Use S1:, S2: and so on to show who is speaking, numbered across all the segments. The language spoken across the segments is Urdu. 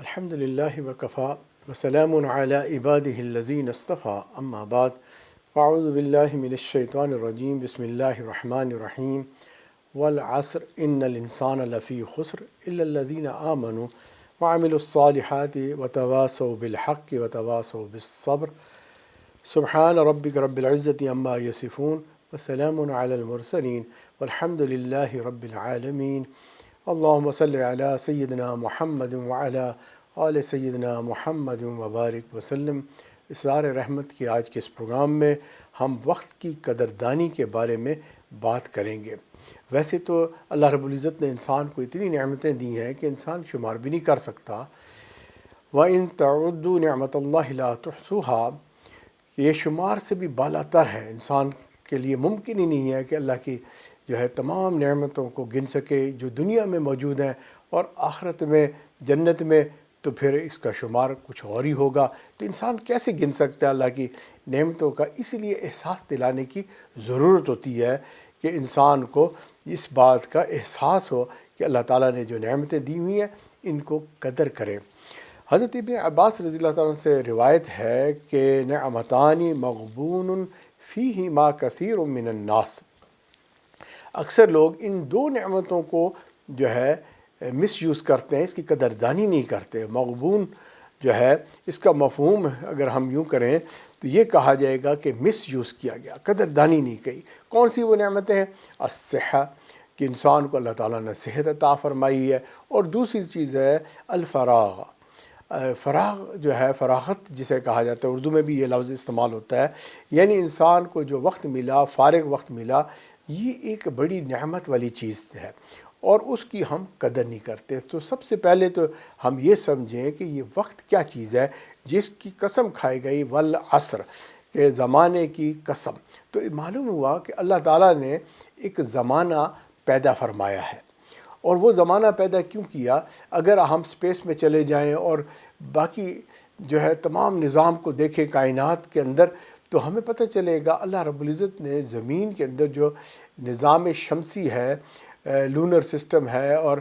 S1: الحمد لله وكفى وسلام على عباده الذين اصطفى أما بعد فأعوذ بالله من الشيطان الرجيم بسم الله الرحمن الرحيم والعصر إن الإنسان لفي خسر إلا الذين آمنوا وعملوا الصالحات وتواصوا بالحق وتواصوا بالصبر سبحان ربك رب العزة عما يصفون وسلام على المرسلين والحمد لله رب العالمين اللهم صل على سیدنا محمد وعلى آل سیدنا محمد وبارک وسلم۔ اسرار رحمت کے آج کے اس پروگرام میں ہم وقت کی قدردانی کے بارے میں بات کریں گے۔ ویسے تو اللہ رب العزت نے انسان کو اتنی نعمتیں دی ہیں کہ انسان شمار بھی نہیں کر سکتا۔ وَإِن تَعُدُّوا نِعْمَةَ اللَّهِ لَا تُحْصُوهَا، یہ شمار سے بھی بالا تر ہے۔ انسان کے لیے ممکن ہی نہیں ہے کہ اللہ کی تمام نعمتوں کو گن سکے جو دنیا میں موجود ہیں، اور آخرت میں جنت میں تو پھر اس کا شمار کچھ اور ہی ہوگا۔ تو انسان کیسے گن سکتا ہے اللہ کی نعمتوں کا؟ اس لیے احساس دلانے کی ضرورت ہوتی ہے کہ انسان کو اس بات کا احساس ہو کہ اللہ تعالیٰ نے جو نعمتیں دی ہوئی ہیں ان کو قدر کرے۔ حضرت ابن عباس رضی اللہ تعالیٰ عنہ سے روایت ہے کہ نعمتان مغبون فیہما کثیر من الناس، اکثر لوگ ان دو نعمتوں کو مس یوز کرتے ہیں، اس کی قدردانی نہیں کرتے۔ مغبون اس کا مفہوم اگر ہم یوں کریں تو یہ کہا جائے گا کہ مس یوز کیا گیا، قدردانی نہیں کی۔ کون سی وہ نعمتیں ہیں؟ الصحہ، کہ انسان کو اللہ تعالیٰ نے صحت عطا فرمائی ہے، اور دوسری چیز ہے الفراغ، فراغت جسے کہا جاتا ہے، اردو میں بھی یہ لفظ استعمال ہوتا ہے، یعنی انسان کو جو وقت ملا، فارغ وقت ملا، یہ ایک بڑی نعمت والی چیز ہے اور اس کی ہم قدر نہیں کرتے۔ تو سب سے پہلے تو ہم یہ سمجھیں کہ یہ وقت کیا چیز ہے جس کی قسم کھائی گئی، والعصر، کہ زمانے کی قسم۔ تو معلوم ہوا کہ اللہ تعالیٰ نے ایک زمانہ پیدا فرمایا ہے، اور وہ زمانہ پیدا کیوں کیا؟ اگر ہم اسپیس میں چلے جائیں اور باقی تمام نظام کو دیکھیں کائنات کے اندر، تو ہمیں پتہ چلے گا اللہ رب العزت نے زمین کے اندر جو نظام شمسی ہے، لونر سسٹم ہے، اور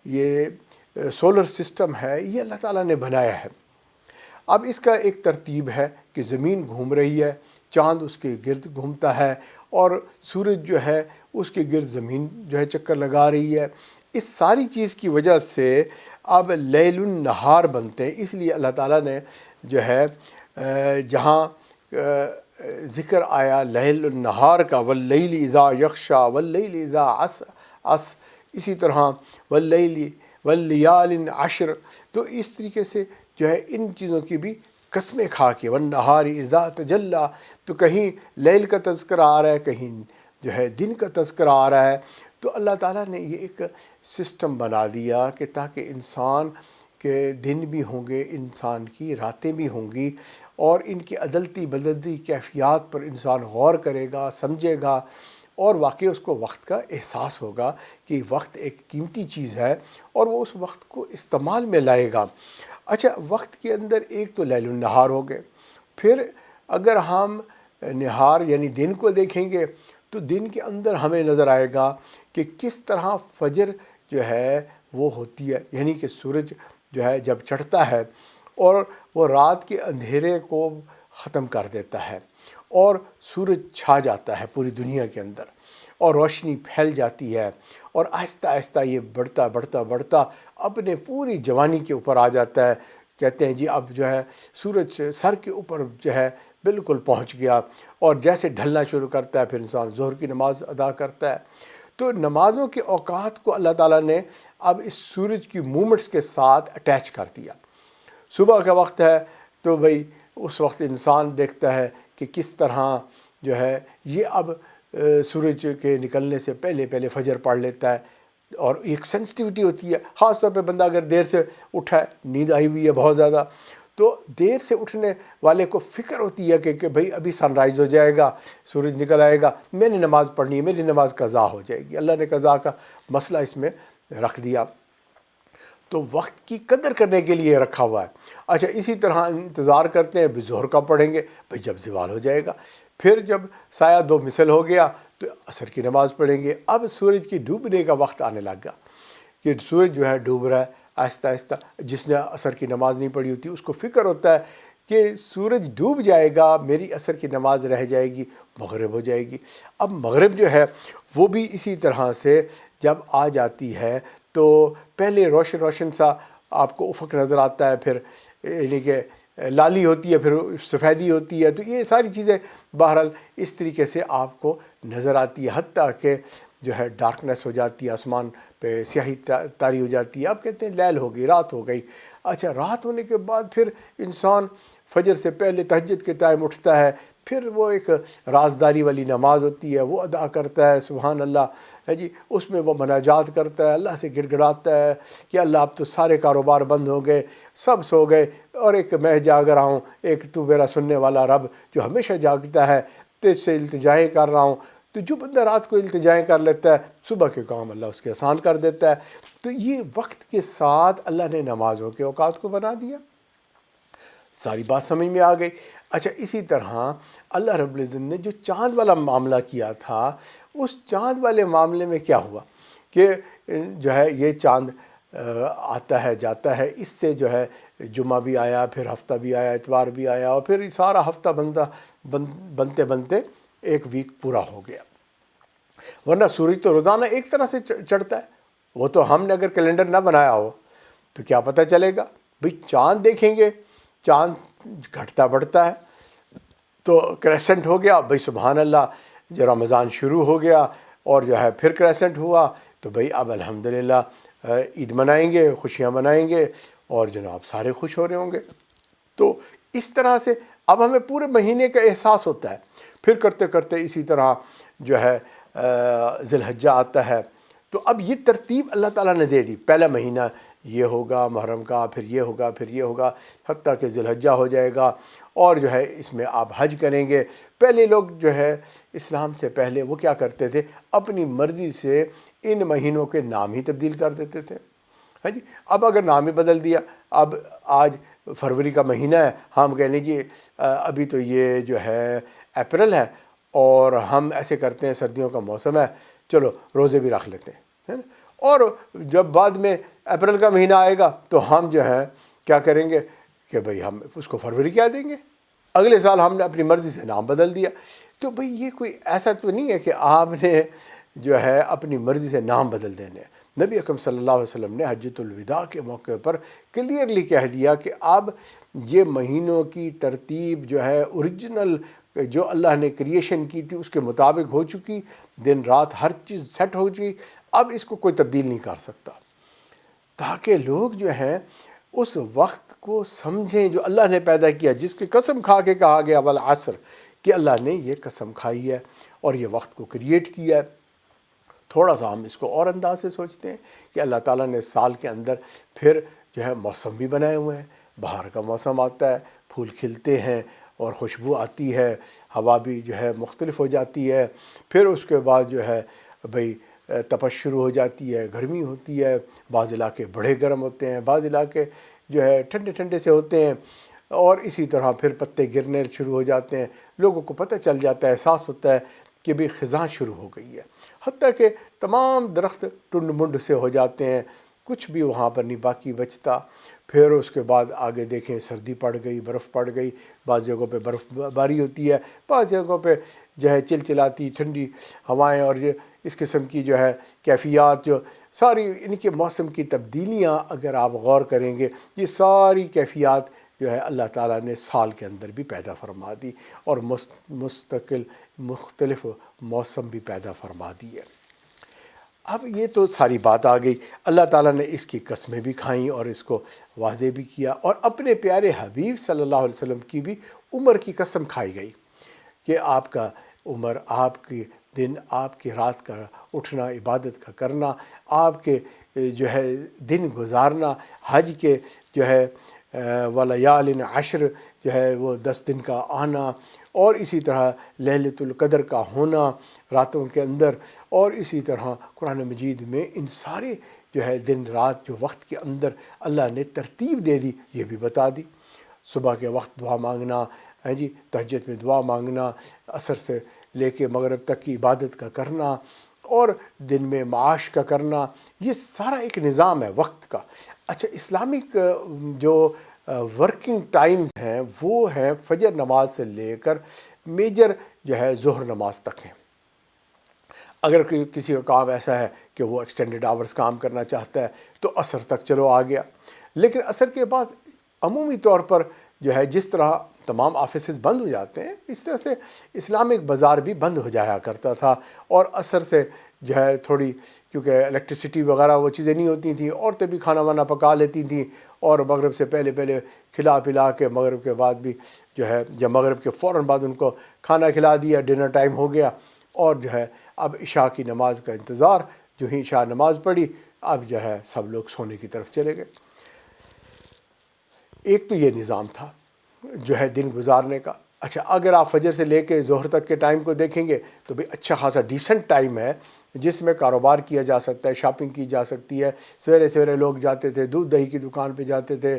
S1: یہ سولر سسٹم ہے، یہ اللہ تعالیٰ نے بنایا ہے۔ اب اس کا ایک ترتیب ہے کہ زمین گھوم رہی ہے، چاند اس کے گرد گھومتا ہے، اور سورج اس کے گرد زمین چکر لگا رہی ہے۔ اس ساری چیز کی وجہ سے اب لیل النہار بنتے ہیں۔ اس لیے اللہ تعالیٰ نے جہاں ذکر آیا لیل النہار کا، واللیل اذا یغشا واللیل اذا عس، اسی طرح واللیل واللیال عشر، تو اس طریقے سے ان چیزوں کی بھی قسمیں کھا کے، والنہار اذا تجلی، تو کہیں لیل کا تذکرہ آ رہا ہے، کہیں دن کا تذکرہ آ رہا ہے۔ تو اللہ تعالیٰ نے یہ ایک سسٹم بنا دیا کہ تاکہ انسان کے دن بھی ہوں گے، انسان کی راتیں بھی ہوں گی، اور ان کی عدلتی بدلتی کیفیات پر انسان غور کرے گا، سمجھے گا، اور واقعی اس کو وقت کا احساس ہوگا کہ وقت ایک قیمتی چیز ہے، اور وہ اس وقت کو استعمال میں لائے گا۔ اچھا، وقت کے اندر ایک تو لیل النہار ہو گئے، پھر اگر ہم نہار یعنی دن کو دیکھیں گے تو دن کے اندر ہمیں نظر آئے گا کہ کس طرح فجر وہ ہوتی ہے، یعنی کہ سورج جب چڑھتا ہے اور وہ رات کے اندھیرے کو ختم کر دیتا ہے، اور سورج چھا جاتا ہے پوری دنیا کے اندر، اور روشنی پھیل جاتی ہے، اور آہستہ آہستہ یہ بڑھتا بڑھتا بڑھتا اپنے پوری جوانی کے اوپر آ جاتا ہے۔ کہتے ہیں جی اب سورج سر کے اوپر بالکل پہنچ گیا، اور جیسے ڈھلنا شروع کرتا ہے پھر انسان ظہر کی نماز ادا کرتا ہے۔ تو نمازوں کے اوقات کو اللہ تعالیٰ نے اب اس سورج کی مومنٹس کے ساتھ اٹیچ کر دیا۔ صبح کا وقت ہے تو بھئی اس وقت انسان دیکھتا ہے کہ کس طرح یہ اب سورج کے نکلنے سے پہلے فجر پڑھ لیتا ہے، اور ایک سینسٹیوٹی ہوتی ہے، خاص طور پہ بندہ اگر دیر سے اٹھا ہے، نیند آئی ہوئی ہے بہت زیادہ، تو دیر سے اٹھنے والے کو فکر ہوتی ہے کہ بھئی ابھی سن رائز ہو جائے گا، سورج نکل آئے گا، میں نے نماز پڑھنی ہے، میری نماز قضا ہو جائے گی۔ اللہ نے قضا کا مسئلہ اس میں رکھ دیا، تو وقت کی قدر کرنے کے لیے رکھا ہوا ہے۔ اچھا، اسی طرح انتظار کرتے ہیں ظہر کا پڑھیں گے، بھئی جب زوال ہو جائے گا، پھر جب سایہ دو مثل ہو گیا تو عصر کی نماز پڑھیں گے۔ اب سورج کی ڈوبنے کا وقت آنے لگا کہ سورج ڈوب رہا ہے، آہستہ آہستہ جس نے عصر کی نماز نہیں پڑھی ہوتی اس کو فکر ہوتا ہے کہ سورج ڈوب جائے گا، میری عصر کی نماز رہ جائے گی، مغرب ہو جائے گی۔ اب مغرب جو ہے وہ بھی اسی طرح سے جب آ جاتی ہے تو پہلے روشن روشن سا آپ کو افق نظر آتا ہے، پھر یعنی کہ لالی ہوتی ہے، پھر سفیدی ہوتی ہے، تو یہ ساری چیزیں بہرحال اس طریقے سے آپ کو نظر آتی ہے، حتیٰ کہ جو ہے ڈارکنیس ہو جاتی ہے، آسمان پہ سیاہی طاری ہو جاتی ہے۔ آپ کہتے ہیں لیل ہو گئی، رات ہو گئی۔ اچھا، رات ہونے کے بعد پھر انسان فجر سے پہلے تہجد کے ٹائم اٹھتا ہے، پھر وہ ایک رازداری والی نماز ہوتی ہے، وہ ادا کرتا ہے، سبحان اللہ ہے جی، اس میں وہ مناجات کرتا ہے، اللہ سے گڑ گڑاتا ہے کہ اللہ اب تو سارے کاروبار بند ہو گئے، سب سو گئے، اور ایک میں جاگ رہا ہوں، ایک تو میرا سننے والا رب جو ہمیشہ جاگتا ہے، تجھ سے التجائیں کر رہا ہوں۔ تو جو بندہ رات کو التجائیں کر لیتا ہے، صبح کے کام اللہ اس کے آسان کر دیتا ہے۔ تو یہ وقت کے ساتھ اللہ نے نمازوں کے اوقات کو بنا دیا۔ ساری بات سمجھ میں آ گئی۔ اچھا، اسی طرح اللہ رب العزت نے جو چاند والا معاملہ کیا تھا، اس چاند والے معاملے میں کیا ہوا کہ جو ہے یہ چاند آتا ہے جاتا ہے، اس سے جو ہے جمعہ بھی آیا، پھر ہفتہ بھی آیا، اتوار بھی آیا، اور پھر سارا ہفتہ بنتے بنتے ایک ویک پورا ہو گیا۔ ورنہ سورج تو روزانہ ایک طرح سے چڑھتا ہے، وہ تو ہم نے اگر کیلنڈر نہ بنایا ہو تو کیا پتہ چلے گا؟ بھئی چاند دیکھیں گے، چاند گھٹتا بڑھتا ہے، تو کریسنٹ ہو گیا، بھئی سبحان اللہ، جو رمضان شروع ہو گیا اور جو ہے پھر کریسنٹ ہوا، تو بھئی اب الحمدللہ عید منائیں گے، خوشیاں منائیں گے، اور جناب سارے خوش ہو رہے ہوں گے۔ تو اس طرح سے اب ہمیں پورے مہینے کا احساس ہوتا ہے۔ پھر کرتے کرتے اسی طرح جو ہے ذی الحجہ آتا ہے، تو اب یہ ترتیب اللہ تعالیٰ نے دے دی، پہلا مہینہ یہ ہوگا محرم کا، پھر یہ ہوگا، پھر یہ ہوگا، حتیٰ کہ ذی الحجہ ہو جائے گا، اور جو ہے اس میں آپ حج کریں گے۔ پہلے لوگ جو ہے اسلام سے پہلے وہ کیا کرتے تھے، اپنی مرضی سے ان مہینوں کے نام ہی تبدیل کر دیتے تھے۔ ہاں جی، اب اگر نام ہی بدل دیا، اب آج فروری کا مہینہ ہے، ہم کہہ لیجیے ابھی تو یہ جو ہے اپریل ہے، اور ہم ایسے کرتے ہیں سردیوں کا موسم ہے، چلو روزے بھی رکھ لیتے ہیں، ہے نا۔ اور جب بعد میں اپریل کا مہینہ آئے گا تو ہم جو ہے کیا کریں گے کہ بھئی ہم اس کو فروری کہہ دیں گے، اگلے سال ہم نے اپنی مرضی سے نام بدل دیا۔ تو بھئی یہ کوئی ایسا تو نہیں ہے کہ آپ نے جو ہے اپنی مرضی سے نام بدل دینے ہیں۔ نبی اکرم صلی اللہ علیہ وسلم نے حجۃ الوداع کے موقع پر کلیئرلی کہہ دیا کہ اب یہ مہینوں کی ترتیب جو ہے اوریجنل جو اللہ نے کریشن کی تھی اس کے مطابق ہو چکی، دن رات ہر چیز سیٹ ہو چکی، اب اس کو کوئی تبدیل نہیں کر سکتا، تاکہ لوگ جو ہیں اس وقت کو سمجھیں جو اللہ نے پیدا کیا، جس کی قسم کھا کے کہا گیا والعصر، کہ اللہ نے یہ قسم کھائی ہے اور یہ وقت کو کریٹ کیا ہے۔ تھوڑا سا ہم اس کو اور انداز سے سوچتے ہیں کہ اللہ تعالیٰ نے سال کے اندر پھر جو ہے موسم بھی بنائے ہوئے ہیں، بہار کا موسم آتا ہے، پھول کھلتے ہیں اور خوشبو آتی ہے، ہوا بھی جو ہے مختلف ہو جاتی ہے، پھر اس کے بعد جو ہے بھئی تپش شروع ہو جاتی ہے، گرمی ہوتی ہے، بعض علاقے بڑے گرم ہوتے ہیں، بعض علاقے جو ہے ٹھنڈے ٹھنڈے سے ہوتے ہیں، اور اسی طرح پھر پتے گرنے شروع ہو جاتے ہیں، لوگوں کو پتہ چل جاتا ہے، احساس ہوتا ہے کہ بھی خزاں شروع ہو گئی ہے، حتیٰ کہ تمام درخت ٹنڈ منڈ سے ہو جاتے ہیں، کچھ بھی وہاں پر نہیں باقی بچتا۔ پھر اس کے بعد آگے دیکھیں سردی پڑ گئی، برف پڑ گئی، بعض جگہوں پہ برف باری ہوتی ہے، بعض جگہوں پہ جو ہے چلچلاتی ٹھنڈی ہوائیں، اور یہ اس قسم کی جو ہے کیفیات، جو ساری ان کے موسم کی تبدیلیاں اگر آپ غور کریں گے، یہ ساری کیفیات جو ہے اللہ تعالیٰ نے سال کے اندر بھی پیدا فرما دی، اور مستقل مختلف موسم بھی پیدا فرما دی ہے۔ اب یہ تو ساری بات آ گئی، اللہ تعالیٰ نے اس کی قسمیں بھی کھائیں اور اس کو واضح بھی کیا، اور اپنے پیارے حبیب صلی اللہ علیہ وسلم کی بھی عمر کی قسم کھائی گئی کہ آپ کا عمر، آپ کے دن، آپ کی رات کا اٹھنا، عبادت کا کرنا، آپ کے جو ہے دن گزارنا، حج کے جو ہے ولیال عشر جو ہے وہ 10 دن کا آنا، اور اسی طرح لیلۃ القدر کا ہونا راتوں کے اندر، اور اسی طرح قرآن مجید میں ان سارے جو ہے دن رات جو وقت کے اندر اللہ نے ترتیب دے دی، یہ بھی بتا دی۔ صبح کے وقت دعا مانگنا ہے جی، تہجد میں دعا مانگنا، عصر سے لے کے مغرب تک کی عبادت کا کرنا، اور دن میں معاش کا کرنا، یہ سارا ایک نظام ہے وقت کا۔ اچھا، اسلامک جو ورکنگ ٹائمز ہیں وہ ہیں فجر نماز سے لے کر میجر جو ہے ظہر نماز تک ہیں۔ اگر کسی کا کام ایسا ہے کہ وہ ایکسٹینڈڈ آورز کام کرنا چاہتا ہے تو عصر تک چلو آ گیا، لیکن عصر کے بعد عمومی طور پر جو ہے جس طرح تمام آفیسز بند ہو جاتے ہیں، اس طرح سے اسلامک بازار بھی بند ہو جایا کرتا تھا، اور عصر سے جو ہے تھوڑی، کیونکہ الیکٹریسٹی وغیرہ وہ چیزیں نہیں ہوتی تھیں، عورتیں بھی کھانا وانا پکا لیتی تھیں، اور مغرب سے پہلے کھلا پلا کے مغرب کے بعد بھی جو ہے، یا مغرب کے فوراً بعد ان کو کھانا کھلا دیا، ڈنر ٹائم ہو گیا، اور جو ہے اب عشاء کی نماز کا انتظار، جو ہی عشاء نماز پڑھی اب جو ہے سب لوگ سونے کی طرف چلے گئے۔ ایک تو یہ نظام تھا جو ہے دن گزارنے کا۔ اچھا، اگر آپ فجر سے لے کے ظہر تک کے ٹائم کو دیکھیں گے تو بھی اچھا خاصا ڈیسنٹ ٹائم ہے جس میں کاروبار کیا جا سکتا ہے، شاپنگ کی جا سکتی ہے۔ سویرے سویرے لوگ جاتے تھے، دودھ دہی کی دکان پہ جاتے تھے،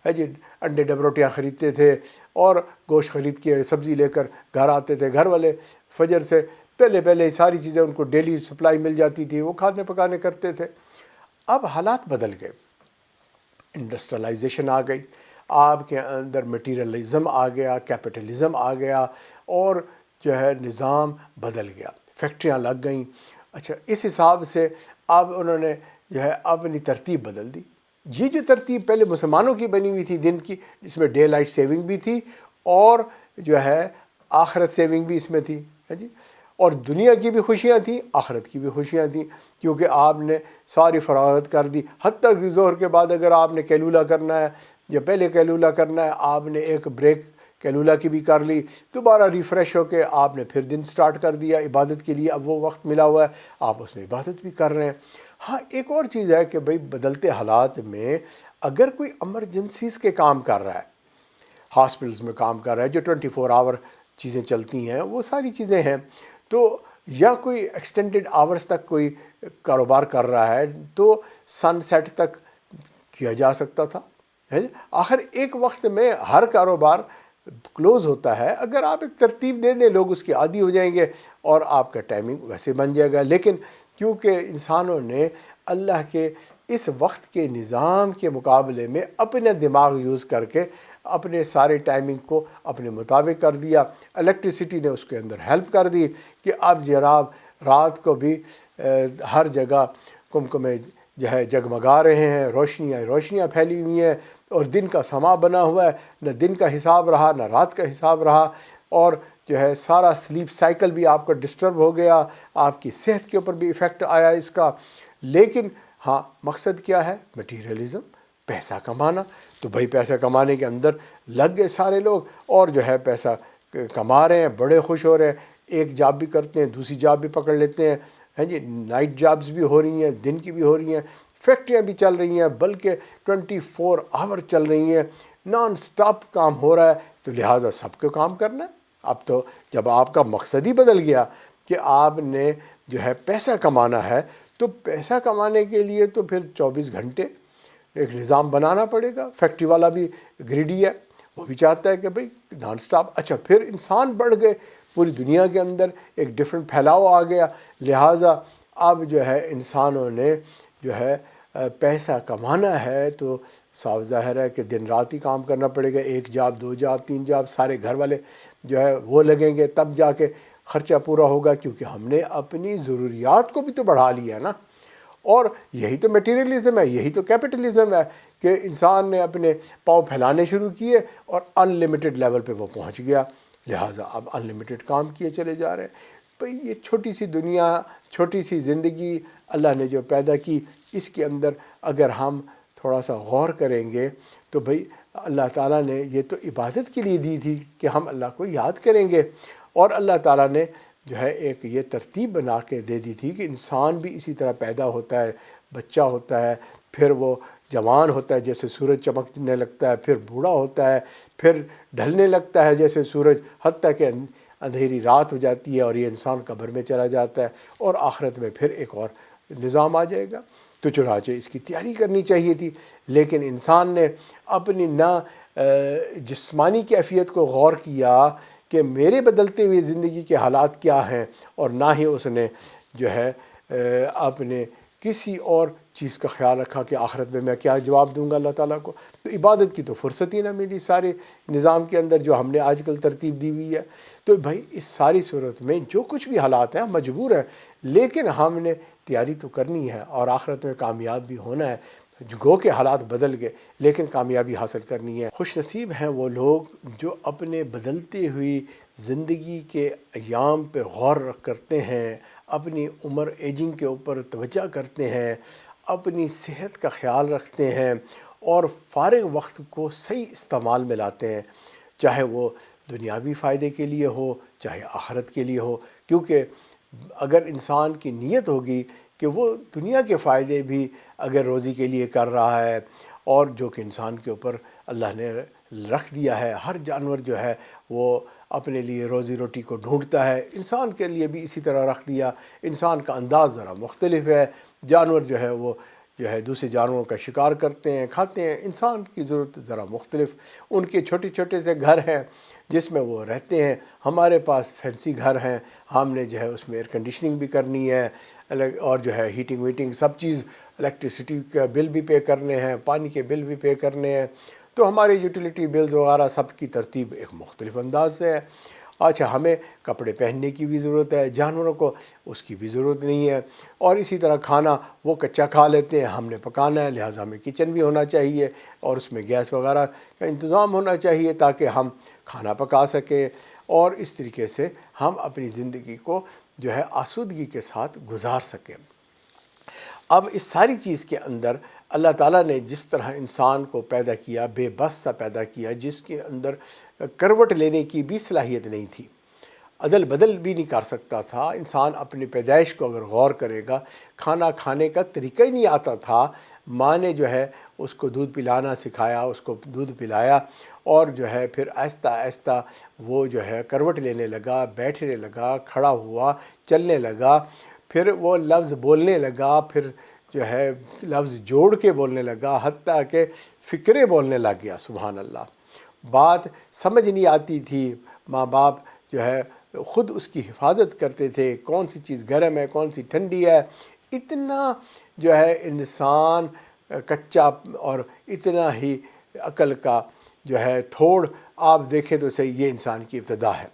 S1: جی انڈے ڈب روٹیاں خریدتے تھے، اور گوشت خرید کے سبزی لے کر گھر آتے تھے۔ گھر والے فجر سے پہلے ساری چیزیں ان کو ڈیلی سپلائی مل جاتی تھی، وہ کھانے پکانے کرتے تھے۔ اب حالات بدل گئے، انڈسٹریلائزیشن آ گئی، آپ کے اندر مٹیریلزم آ گیا، کیپٹلزم آ گیا، اور جو ہے نظام بدل گیا، فیکٹریاں لگ گئیں۔ اچھا، اس حساب سے اب انہوں نے جو ہے اپنی ترتیب بدل دی۔ یہ جو ترتیب پہلے مسلمانوں کی بنی ہوئی تھی دن کی، جس میں ڈے لائٹ سیونگ بھی تھی اور جو ہے آخرت سیونگ بھی اس میں تھی، جی، اور دنیا کی بھی خوشیاں تھیں، آخرت کی بھی خوشیاں تھیں، کیونکہ آپ نے ساری فراغت کر دی۔ حتیٰ کہ ظہر کے بعد اگر آپ نے کیلولہ کرنا ہے یا پہلے کیلولہ کرنا ہے، آپ نے ایک بریک کیلولہ کی بھی کر لی، دوبارہ ریفریش ہو کے آپ نے پھر دن سٹارٹ کر دیا عبادت کے لیے۔ اب وہ وقت ملا ہوا ہے، آپ اس میں عبادت بھی کر رہے ہیں۔ ہاں، ایک اور چیز ہے کہ بھئی بدلتے حالات میں اگر کوئی ایمرجنسیز کے کام کر رہا ہے، ہاسپٹلز میں کام کر رہا ہے جو 24 آور چیزیں چلتی ہیں، وہ ساری چیزیں ہیں، تو یا کوئی ایکسٹینڈڈ آورز تک کوئی کاروبار کر رہا ہے تو سن سیٹ تک کیا جا سکتا تھا۔ آخر ایک وقت میں ہر کاروبار کلوز ہوتا ہے، اگر آپ ایک ترتیب دے دیں لوگ اس کے عادی ہو جائیں گے اور آپ کا ٹائمنگ ویسے بن جائے گا۔ لیکن کیونکہ انسانوں نے اللہ کے اس وقت کے نظام کے مقابلے میں اپنے دماغ یوز کر کے اپنے سارے ٹائمنگ کو اپنے مطابق کر دیا، الیکٹریسٹی نے اس کے اندر ہیلپ کر دی کہ اب جناب رات کو بھی ہر جگہ کمکمے جو ہے جگمگا رہے ہیں، روشنیاں پھیلی ہوئی ہیں، اور دن کا سما بنا ہوا ہے، نہ دن کا حساب رہا نہ رات کا حساب رہا، اور جو ہے سارا سلیپ سائیکل بھی آپ کا ڈسٹرب ہو گیا، آپ کی صحت کے اوپر بھی ایفیکٹ آیا اس کا۔ لیکن ہاں، مقصد کیا ہے؟ مٹیریلزم، پیسہ کمانا۔ تو بھائی پیسہ کمانے کے اندر لگ گئے سارے لوگ، اور جو ہے پیسہ کما رہے ہیں، بڑے خوش ہو رہے ہیں، ایک جاب بھی کرتے ہیں، دوسری جاب بھی پکڑ لیتے ہیں، جی نائٹ جابز بھی ہو رہی ہیں، دن کی بھی ہو رہی ہیں، فیکٹریاں بھی چل رہی ہیں، بلکہ 24 آور چل رہی ہیں، نان سٹاپ کام ہو رہا ہے، تو لہٰذا سب کو کام کرنا ہے۔ اب تو جب آپ کا مقصد ہی بدل گیا کہ آپ نے جو ہے پیسہ کمانا ہے، تو پیسہ کمانے کے لیے تو پھر 24 گھنٹے ایک نظام بنانا پڑے گا۔ فیکٹری والا بھی گریڈی ہے، وہ بھی چاہتا ہے کہ بھئی نان سٹاپ۔ اچھا، پھر انسان بڑھ گئے، پوری دنیا کے اندر ایک ڈیفرنٹ پھیلاؤ آ گیا، لہٰذا اب جو ہے انسانوں نے جو ہے پیسہ کمانا ہے تو صاف ظاہر ہے کہ دن رات ہی کام کرنا پڑے گا، 1 جاب 2 جاب 3 جاب، سارے گھر والے جو ہے وہ لگیں گے، تب جا کے خرچہ پورا ہوگا، کیونکہ ہم نے اپنی ضروریات کو بھی تو بڑھا لیا نا۔ اور یہی تو میٹیریلزم ہے، یہی تو کیپٹلزم ہے کہ انسان نے اپنے پاؤں پھیلانے شروع کیے اور ان لمیٹڈ لیول پہ وہ پہنچ گیا، لہٰذا اب ان لمیٹڈ کام کیے چلے جا رہے ہیں۔ بھئی یہ چھوٹی سی دنیا، چھوٹی سی زندگی اللہ نے جو پیدا کی، اس کے اندر اگر ہم تھوڑا سا غور کریں گے تو بھئی اللہ تعالیٰ نے یہ تو عبادت کے لیے دی تھی کہ ہم اللہ کو یاد کریں گے، اور اللہ تعالیٰ نے جو ہے ایک یہ ترتیب بنا کے دے دی تھی کہ انسان بھی اسی طرح پیدا ہوتا ہے، بچہ ہوتا ہے، پھر وہ جوان ہوتا ہے جیسے سورج چمکنے لگتا ہے، پھر بوڑھا ہوتا ہے، پھر ڈھلنے لگتا ہے جیسے سورج، حتیٰ کہ اندھیری رات ہو جاتی ہے اور یہ انسان قبر میں چلا جاتا ہے، اور آخرت میں پھر ایک اور نظام آ جائے گا۔ تو چنانچہ اس کی تیاری کرنی چاہیے تھی، لیکن انسان نے اپنی نہ جسمانی کیفیت کو غور کیا کہ میرے بدلتے ہوئے زندگی کے حالات کیا ہیں، اور نہ ہی اس نے جو ہے آپ نے کسی اور چیز کا خیال رکھا کہ آخرت میں کیا جواب دوں گا اللہ تعالیٰ کو، تو عبادت کی تو فرصت ہی نہ ملی سارے نظام کے اندر جو ہم نے آج کل ترتیب دی ہوئی ہے۔ تو بھائی اس ساری صورت میں جو کچھ بھی حالات ہیں ہم مجبور ہیں، لیکن ہم نے تیاری تو کرنی ہے اور آخرت میں کامیاب بھی ہونا ہے۔ گو کے حالات بدل گئے لیکن کامیابی حاصل کرنی ہے۔ خوش نصیب ہیں وہ لوگ جو اپنے بدلتی ہوئی زندگی کے ایام پہ غور کرتے ہیں، اپنی عمر ایجنگ کے اوپر توجہ کرتے ہیں، اپنی صحت کا خیال رکھتے ہیں اور فارغ وقت کو صحیح استعمال میں لاتے ہیں، چاہے وہ دنیاوی فائدے کے لیے ہو چاہے آخرت کے لیے ہو، کیونکہ اگر انسان کی نیت ہوگی کہ وہ دنیا کے فائدے بھی اگر روزی کے لیے کر رہا ہے، اور جو کہ انسان کے اوپر اللہ نے رکھ دیا ہے، ہر جانور جو ہے وہ اپنے لیے روزی روٹی کو ڈھونڈتا ہے، انسان کے لیے بھی اسی طرح رکھ دیا۔ انسان کا انداز ذرا مختلف ہے، جانور جو ہے وہ جو ہے دوسرے جانوروں کا شکار کرتے ہیں، کھاتے ہیں، انسان کی ضرورت ذرا مختلف، ان کے چھوٹے چھوٹے سے گھر ہیں جس میں وہ رہتے ہیں، ہمارے پاس فینسی گھر ہیں، ہم نے جو ہے اس میں ایئر کنڈیشننگ بھی کرنی ہے اور جو ہے ہیٹنگ ویٹنگ سب چیز، الیکٹریسٹی کا بل بھی پے کرنے ہیں، پانی کے بل بھی پے کرنے ہیں، تو ہمارے یوٹیلیٹی بلز وغیرہ سب کی ترتیب ایک مختلف انداز سے ہے۔ اچھا، ہمیں کپڑے پہننے کی بھی ضرورت ہے، جانوروں کو اس کی بھی ضرورت نہیں ہے، اور اسی طرح کھانا وہ کچا کھا لیتے ہیں، ہم نے پکانا ہے، لہٰذا ہمیں کچن بھی ہونا چاہیے اور اس میں گیس وغیرہ کا انتظام ہونا چاہیے تاکہ ہم کھانا پکا سکیں، اور اس طریقے سے ہم اپنی زندگی کو جو ہے آسودگی کے ساتھ گزار سکیں۔ اب اس ساری چیز کے اندر اللہ تعالیٰ نے جس طرح انسان کو پیدا کیا، بے بس سا پیدا کیا، جس کے اندر کروٹ لینے کی بھی صلاحیت نہیں تھی، عدل بدل بھی نہیں کر سکتا تھا، انسان اپنی پیدائش کو اگر غور کرے گا، کھانا کھانے کا طریقہ ہی نہیں آتا تھا، ماں نے جو ہے اس کو دودھ پلانا سکھایا، اس کو دودھ پلایا، اور جو ہے پھر آہستہ آہستہ وہ جو ہے کروٹ لینے لگا، بیٹھنے لگا، کھڑا ہوا، چلنے لگا، پھر وہ لفظ بولنے لگا، پھر جو ہے لفظ جوڑ کے بولنے لگا، حتیٰ کہ فکرے بولنے لگ گیا۔ سبحان اللہ، بات سمجھ نہیں آتی تھی، ماں باپ جو ہے خود اس کی حفاظت کرتے تھے، کون سی چیز گرم ہے کون سی ٹھنڈی ہے، اتنا جو ہے انسان کچا اور اتنا ہی عقل کا جو ہے تھوڑ آپ دیکھیں تو صحیح، یہ انسان کی ابتدا ہے۔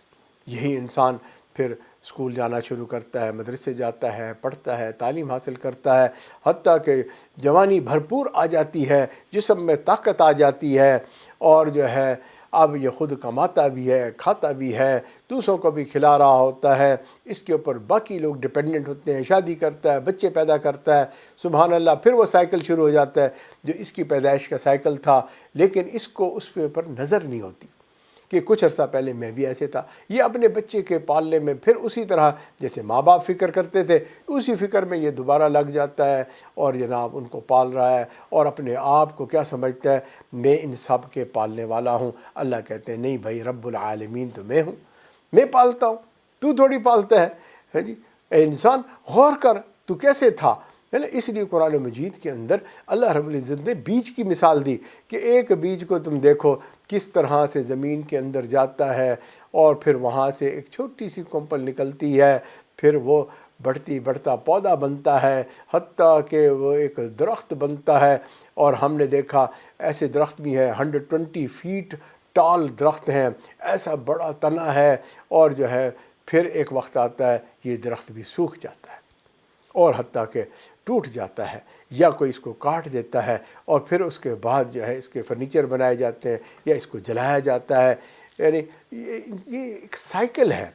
S1: یہی انسان پھر اسکول جانا شروع کرتا ہے، مدرسے جاتا ہے، پڑھتا ہے، تعلیم حاصل کرتا ہے، حتیٰ کہ جوانی بھرپور آ جاتی ہے، جسم میں طاقت آ جاتی ہے، اور جو ہے اب یہ خود کماتا بھی ہے، کھاتا بھی ہے، دوسروں کو بھی کھلا رہا ہوتا ہے، اس کے اوپر باقی لوگ ڈپینڈنٹ ہوتے ہیں، شادی کرتا ہے، بچے پیدا کرتا ہے، سبحان اللہ، پھر وہ سائیکل شروع ہو جاتا ہے جو اس کی پیدائش کا سائیکل تھا، لیکن اس کو اس کے اوپر نظر نہیں ہوتی کہ کچھ عرصہ پہلے میں بھی ایسے تھا۔ یہ اپنے بچے کے پالنے میں پھر اسی طرح جیسے ماں باپ فکر کرتے تھے، اسی فکر میں یہ دوبارہ لگ جاتا ہے، اور جناب ان کو پال رہا ہے، اور اپنے آپ کو کیا سمجھتا ہے، میں ان سب کے پالنے والا ہوں۔ اللہ کہتے ہیں نہیں بھائی، رب العالمین تو میں ہوں، میں پالتا ہوں، تو تھوڑی پالتا ہے جی۔ اے انسان غور کر، تو کیسے تھا، ہے نا۔ اس لیے قرآن مجید کے اندر اللہ رب العزت نے بیج کی مثال دی کہ ایک بیج کو تم دیکھو کس طرح سے زمین کے اندر جاتا ہے، اور پھر وہاں سے ایک چھوٹی سی کمپل نکلتی ہے، پھر وہ بڑھتا پودا بنتا ہے، حتیٰ کہ وہ ایک درخت بنتا ہے، اور ہم نے دیکھا ایسے درخت بھی ہیں 120 فیٹ ٹال درخت ہیں، ایسا بڑا تنا ہے، اور جو ہے پھر ایک وقت آتا ہے یہ درخت بھی سوکھ جاتا ہے، اور حتیٰ کہ ٹوٹ جاتا ہے، یا کوئی اس کو کاٹ دیتا ہے، اور پھر اس کے بعد جو ہے اس کے فرنیچر بنائے جاتے ہیں یا اس کو جلایا جاتا ہے۔ یعنی یہ ایک سائیکل ہے۔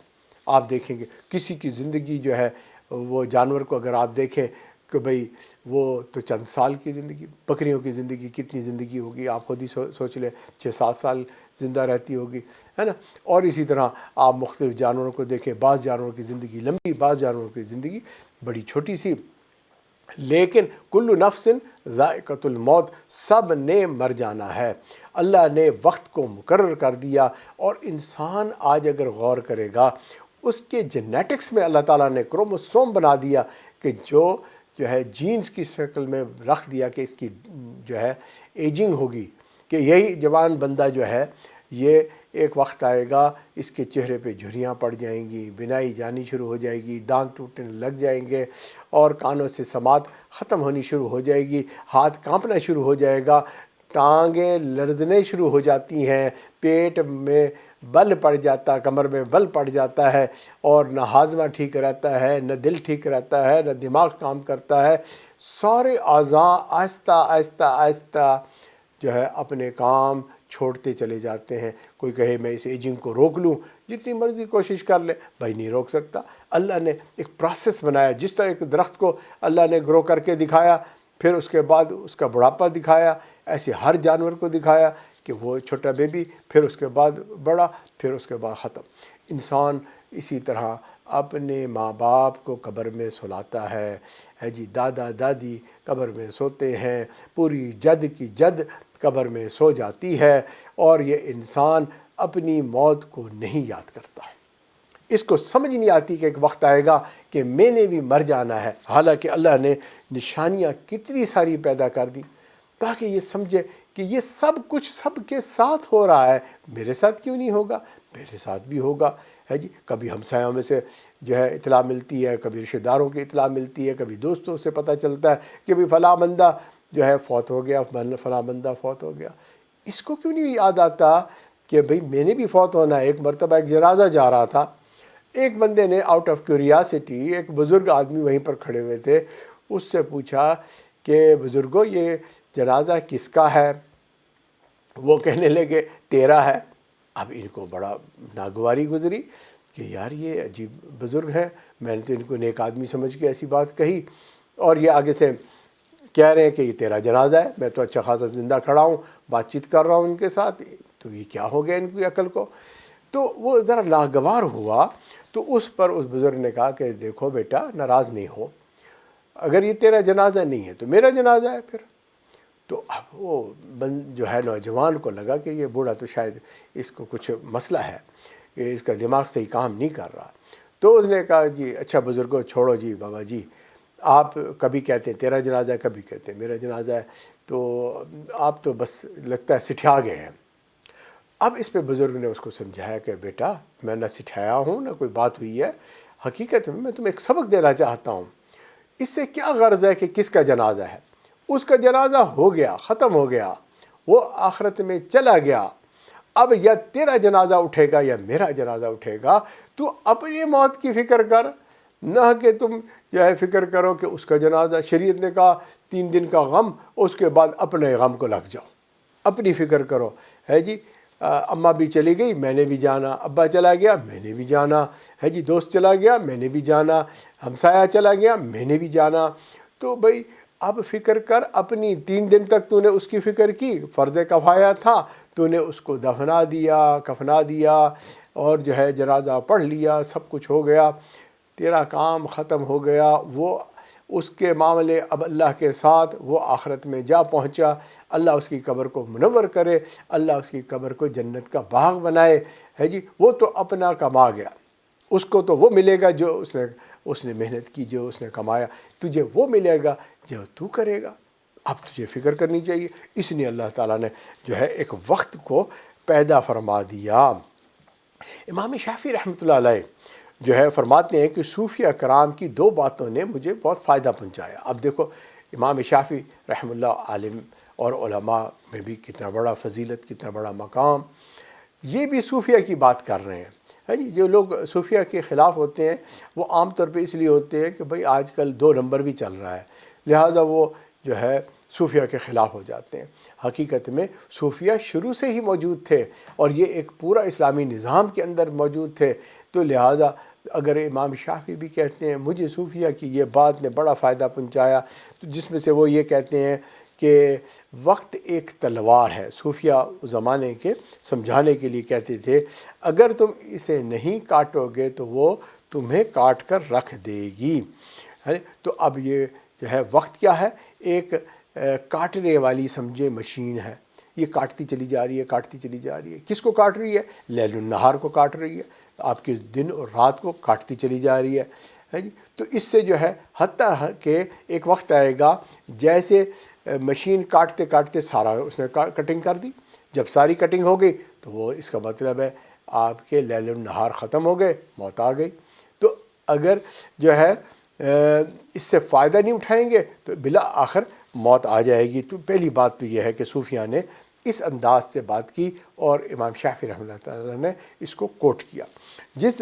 S1: آپ دیکھیں گے کسی کی زندگی جو ہے، وہ جانور کو اگر آپ دیکھیں کہ بھئی وہ تو چند سال کی زندگی، بکریوں کی زندگی کتنی زندگی ہوگی آپ خود ہی سوچ لیں، 6-7 سال زندہ رہتی ہوگی، ہے نا۔ اور اسی طرح آپ مختلف جانوروں کو دیکھیں، بعض جانوروں کی زندگی لمبی، بعض جانوروں کی زندگی بڑی چھوٹی سی، لیکن کل نفس ذائقۃ الموت، سب نے مر جانا ہے۔ اللہ نے وقت کو مقرر کر دیا، اور انسان آج اگر غور کرے گا، اس کے جینیٹکس میں اللہ تعالیٰ نے کروموسوم بنا دیا کہ جو ہے جینز کی شکل میں رکھ دیا کہ اس کی جو ہے ایجنگ ہوگی، کہ یہی جوان بندہ جو ہے یہ ایک وقت آئے گا اس کے چہرے پہ جھریاں پڑ جائیں گی، بینائی جانی شروع ہو جائے گی، دانت ٹوٹنے لگ جائیں گے، اور کانوں سے سماعت ختم ہونی شروع ہو جائے گی، ہاتھ کانپنا شروع ہو جائے گا، ٹانگیں لرزنے شروع ہو جاتی ہیں، پیٹ میں بل پڑ جاتا، کمر میں بل پڑ جاتا ہے، اور نہ ہاضمہ ٹھیک رہتا ہے، نہ دل ٹھیک رہتا ہے، نہ دماغ کام کرتا ہے، سارے اعضاء آہستہ آہستہ آہستہ جو ہے اپنے کام چھوڑتے چلے جاتے ہیں۔ کوئی کہے میں اس ایجنگ کو روک لوں، جتنی مرضی کوشش کر لے، بھائی نہیں روک سکتا۔ اللہ نے ایک پروسیس بنایا، جس طرح ایک درخت کو اللہ نے گرو کر کے دکھایا، پھر اس کے بعد اس کا بڑھاپا دکھایا، ایسے ہر جانور کو دکھایا کہ وہ چھوٹا بیبی، پھر اس کے بعد بڑا، پھر اس کے بعد ختم۔ انسان اسی طرح اپنے ماں باپ کو قبر میں سلاتا ہے جی، دادا دادی قبر میں سوتے ہیں، پوری جد کی جد قبر میں سو جاتی ہے، اور یہ انسان اپنی موت کو نہیں یاد کرتا۔ اس کو سمجھ نہیں آتی کہ ایک وقت آئے گا کہ میں نے بھی مر جانا ہے، حالانکہ اللہ نے نشانیاں کتنی ساری پیدا کر دی تاکہ یہ سمجھے کہ یہ سب کچھ سب کے ساتھ ہو رہا ہے، میرے ساتھ کیوں نہیں ہوگا؟ میرے ساتھ بھی ہوگا، ہے جی۔ کبھی ہمسایوں میں سے جو ہے اطلاع ملتی ہے، کبھی رشتہ داروں کی اطلاع ملتی ہے، کبھی دوستوں سے پتہ چلتا ہے کہ بھی فلاں بندہ جو ہے فوت ہو گیا، فلاں بندہ فوت ہو گیا۔ اس کو کیوں نہیں یاد آتا کہ بھئی میں نے بھی فوت ہونا ہے؟ ایک مرتبہ ایک جنازہ جا رہا تھا، ایک بندے نے آؤٹ آف کیوریاسٹی، ایک بزرگ آدمی وہیں پر کھڑے ہوئے تھے، اس سے پوچھا کہ بزرگو یہ جنازہ کس کا ہے؟ وہ کہنے لگے تیرا ہے۔ اب ان کو بڑا ناگواری گزری کہ یار یہ عجیب بزرگ ہے، میں نے تو ان کو نیک آدمی سمجھ کے ایسی بات کہی، اور یہ آگے سے کہہ رہے ہیں کہ یہ تیرا جنازہ ہے، میں تو اچھا خاصا زندہ کھڑا ہوں، بات چیت کر رہا ہوں ان کے ساتھ، تو یہ کیا ہو گیا ان کی عقل کو؟ تو وہ ذرا ناگوار ہوا، تو اس پر اس بزرگ نے کہا کہ دیکھو بیٹا ناراض نہیں ہو، اگر یہ تیرا جنازہ نہیں ہے تو میرا جنازہ ہے پھر۔ تو اب وہ جو ہے نوجوان کو لگا کہ یہ بوڑھا تو شاید اس کو کچھ مسئلہ ہے، کہ اس کا دماغ صحیح کام نہیں کر رہا۔ تو اس نے کہا جی اچھا بزرگوں چھوڑو جی بابا جی، آپ کبھی کہتے ہیں تیرا جنازہ ہے، کبھی کہتے ہیں میرا جنازہ ہے، تو آپ تو بس لگتا ہے سٹھیا گئے ہیں۔ اب اس پہ بزرگ نے اس کو سمجھایا کہ بیٹا میں نہ سٹھایا ہوں نہ کوئی بات ہوئی ہے، حقیقت میں تمہیں ایک سبق دینا چاہتا ہوں۔ اس سے کیا غرض ہے کہ کس کا جنازہ ہے؟ اس کا جنازہ ہو گیا، ختم ہو گیا، وہ آخرت میں چلا گیا۔ اب یا تیرا جنازہ اٹھے گا یا میرا جنازہ اٹھے گا، تو اپنی موت کی فکر کر، نہ کہ تم جو ہے فکر کرو کہ اس کا جنازہ۔ شریعت نے کہا 3 دن کا غم، اس کے بعد اپنے غم کو لگ جاؤ، اپنی فکر کرو، ہے جی۔ اماں بھی چلی گئی میں نے بھی جانا، ابا چلا گیا میں نے بھی جانا، ہے جی، دوست چلا گیا میں نے بھی جانا، ہمسایہ چلا گیا میں نے بھی جانا۔ تو بھئی اب فکر کر اپنی، 3 دن تک تو نے اس کی فکر کی، فرض کفایہ تھا، تو نے اس کو دفنا دیا، کفنا دیا، اور جو ہے جنازہ پڑھ لیا، سب کچھ ہو گیا، تیرا کام ختم ہو گیا۔ وہ اس کے معاملے اب اللہ کے ساتھ، وہ آخرت میں جا پہنچا، اللہ اس کی قبر کو منور کرے، اللہ اس کی قبر کو جنت کا باغ بنائے، ہے جی۔ وہ تو اپنا کما گیا، اس کو تو وہ ملے گا جو اس نے محنت کی، جو اس نے کمایا، تجھے وہ ملے گا جو تو کرے گا۔ اب تجھے فکر کرنی چاہیے۔ اس لیے اللہ تعالیٰ نے جو ہے ایک وقت کو پیدا فرما دیا۔ امام شافعی رحمۃ اللہ علیہ جو ہے فرماتے ہیں کہ صوفیہ کرام کی 2 باتوں نے مجھے بہت فائدہ پہنچایا۔ اب دیکھو امام شافعی رحمہ اللہ عالم اور علماء میں بھی کتنا بڑا فضیلت، کتنا بڑا مقام، یہ بھی صوفیہ کی بات کر رہے ہیں، ہے جی۔ جو لوگ صوفیہ کے خلاف ہوتے ہیں وہ عام طور پہ اس لیے ہوتے ہیں کہ بھئی آج کل 2 نمبر بھی چل رہا ہے، لہٰذا وہ جو ہے صوفیہ کے خلاف ہو جاتے ہیں۔ حقیقت میں صوفیہ شروع سے ہی موجود تھے، اور یہ ایک پورا اسلامی نظام کے اندر موجود تھے، تو لہٰذا اگر امام شافعی بھی کہتے ہیں مجھے صوفیہ کی یہ بات نے بڑا فائدہ پہنچایا، تو جس میں سے وہ یہ کہتے ہیں کہ وقت ایک تلوار ہے۔ صوفیہ زمانے کے سمجھانے کے لیے کہتے تھے اگر تم اسے نہیں کاٹو گے تو وہ تمہیں کاٹ کر رکھ دے گی، ہے۔ تو اب یہ جو ہے وقت کیا ہے؟ ایک کاٹنے والی سمجھے مشین ہے، یہ کاٹتی چلی جا رہی ہے، کاٹتی چلی جا رہی ہے۔ کس کو کاٹ رہی ہے؟ لیل النہار کو کاٹ رہی ہے، آپ کے دن اور رات کو کاٹتی چلی جا رہی ہے جی۔ تو اس سے جو ہے حتیٰ کہ ایک وقت آئے گا جیسے مشین کاٹتے کاٹتے سارا اس نے کٹنگ کر دی. جب ساری کٹنگ ہو گئی تو وہ اس کا مطلب ہے آپ کے لیل النہار ختم ہو گئے, موت آ گئی. تو اگر جو ہے اس سے فائدہ نہیں اٹھائیں گے تو بلا آخر موت آ جائے گی. تو پہلی بات تو یہ ہے کہ صوفیہ نے اس انداز سے بات کی اور امام شافعی رحمۃ اللہ تعالیٰ نے اس کو کوٹ کیا. جس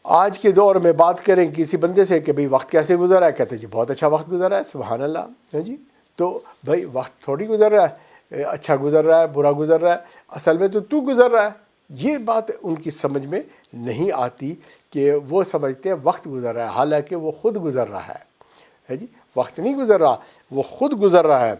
S1: آج کے دور میں بات کریں کسی بندے سے کہ بھئی وقت کیسے گزرا ہے, کہتے ہیں جی بہت اچھا وقت گزرا ہے, سبحان اللہ ہے جی. تو بھائی وقت تھوڑی گزر رہا ہے, اچھا گزر رہا ہے برا گزر رہا ہے, اصل میں تو گزر رہا ہے. یہ بات ان کی سمجھ میں نہیں آتی کہ وہ سمجھتے ہیں وقت گزر رہا ہے, حالانکہ وہ خود گزر رہا ہے جی. وقت نہیں گزر رہا, وہ خود گزر رہا ہے.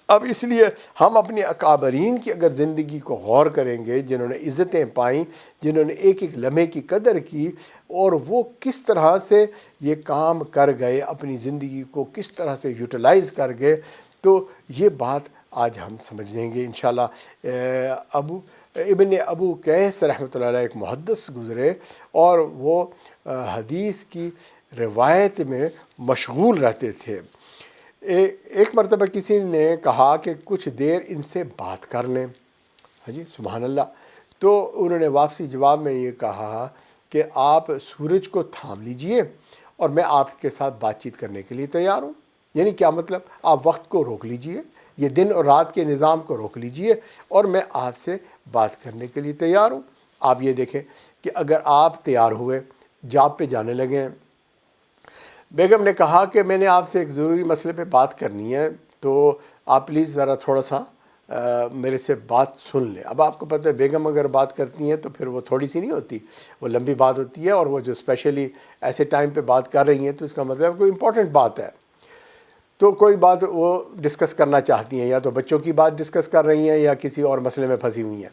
S1: اب اس لیے ہم اپنے اکابرین کی اگر زندگی کو غور کریں گے, جنہوں نے عزتیں پائیں, جنہوں نے ایک ایک لمحے کی قدر کی, اور وہ کس طرح سے یہ کام کر گئے, اپنی زندگی کو کس طرح سے یوٹیلائز کر گئے, تو یہ بات آج ہم سمجھ لیں گے انشاءاللہ. ابن ابو قیس رحمۃ اللہ علیہ ایک محدث گزرے اور وہ حدیث کی روایت میں مشغول رہتے تھے. ایک مرتبہ کسی نے کہا کہ کچھ دیر ان سے بات کر لیں. ہاں جی سبحان اللہ. تو انہوں نے واپسی جواب میں یہ کہا کہ آپ سورج کو تھام لیجئے اور میں آپ کے ساتھ بات چیت کرنے کے لیے تیار ہوں. یعنی کیا مطلب, آپ وقت کو روک لیجئے, یہ دن اور رات کے نظام کو روک لیجئے اور میں آپ سے بات کرنے کے لیے تیار ہوں. آپ یہ دیکھیں کہ اگر آپ تیار ہوئے, جاب پہ جانے لگے ہیں, بیگم نے کہا کہ میں نے آپ سے ایک ضروری مسئلے پہ بات کرنی ہے, تو آپ پلیز ذرا تھوڑا سا میرے سے بات سن لیں. اب آپ کو پتہ ہے بیگم اگر بات کرتی ہیں تو پھر وہ تھوڑی سی نہیں ہوتی, وہ لمبی بات ہوتی ہے, اور وہ جو اسپیشلی ایسے ٹائم پہ بات کر رہی ہیں تو اس کا مطلب کوئی امپورٹنٹ بات ہے. تو کوئی بات وہ ڈسکس کرنا چاہتی ہیں, یا تو بچوں کی بات ڈسکس کر رہی ہیں یا کسی اور مسئلے میں پھنسی ہوئی ہیں.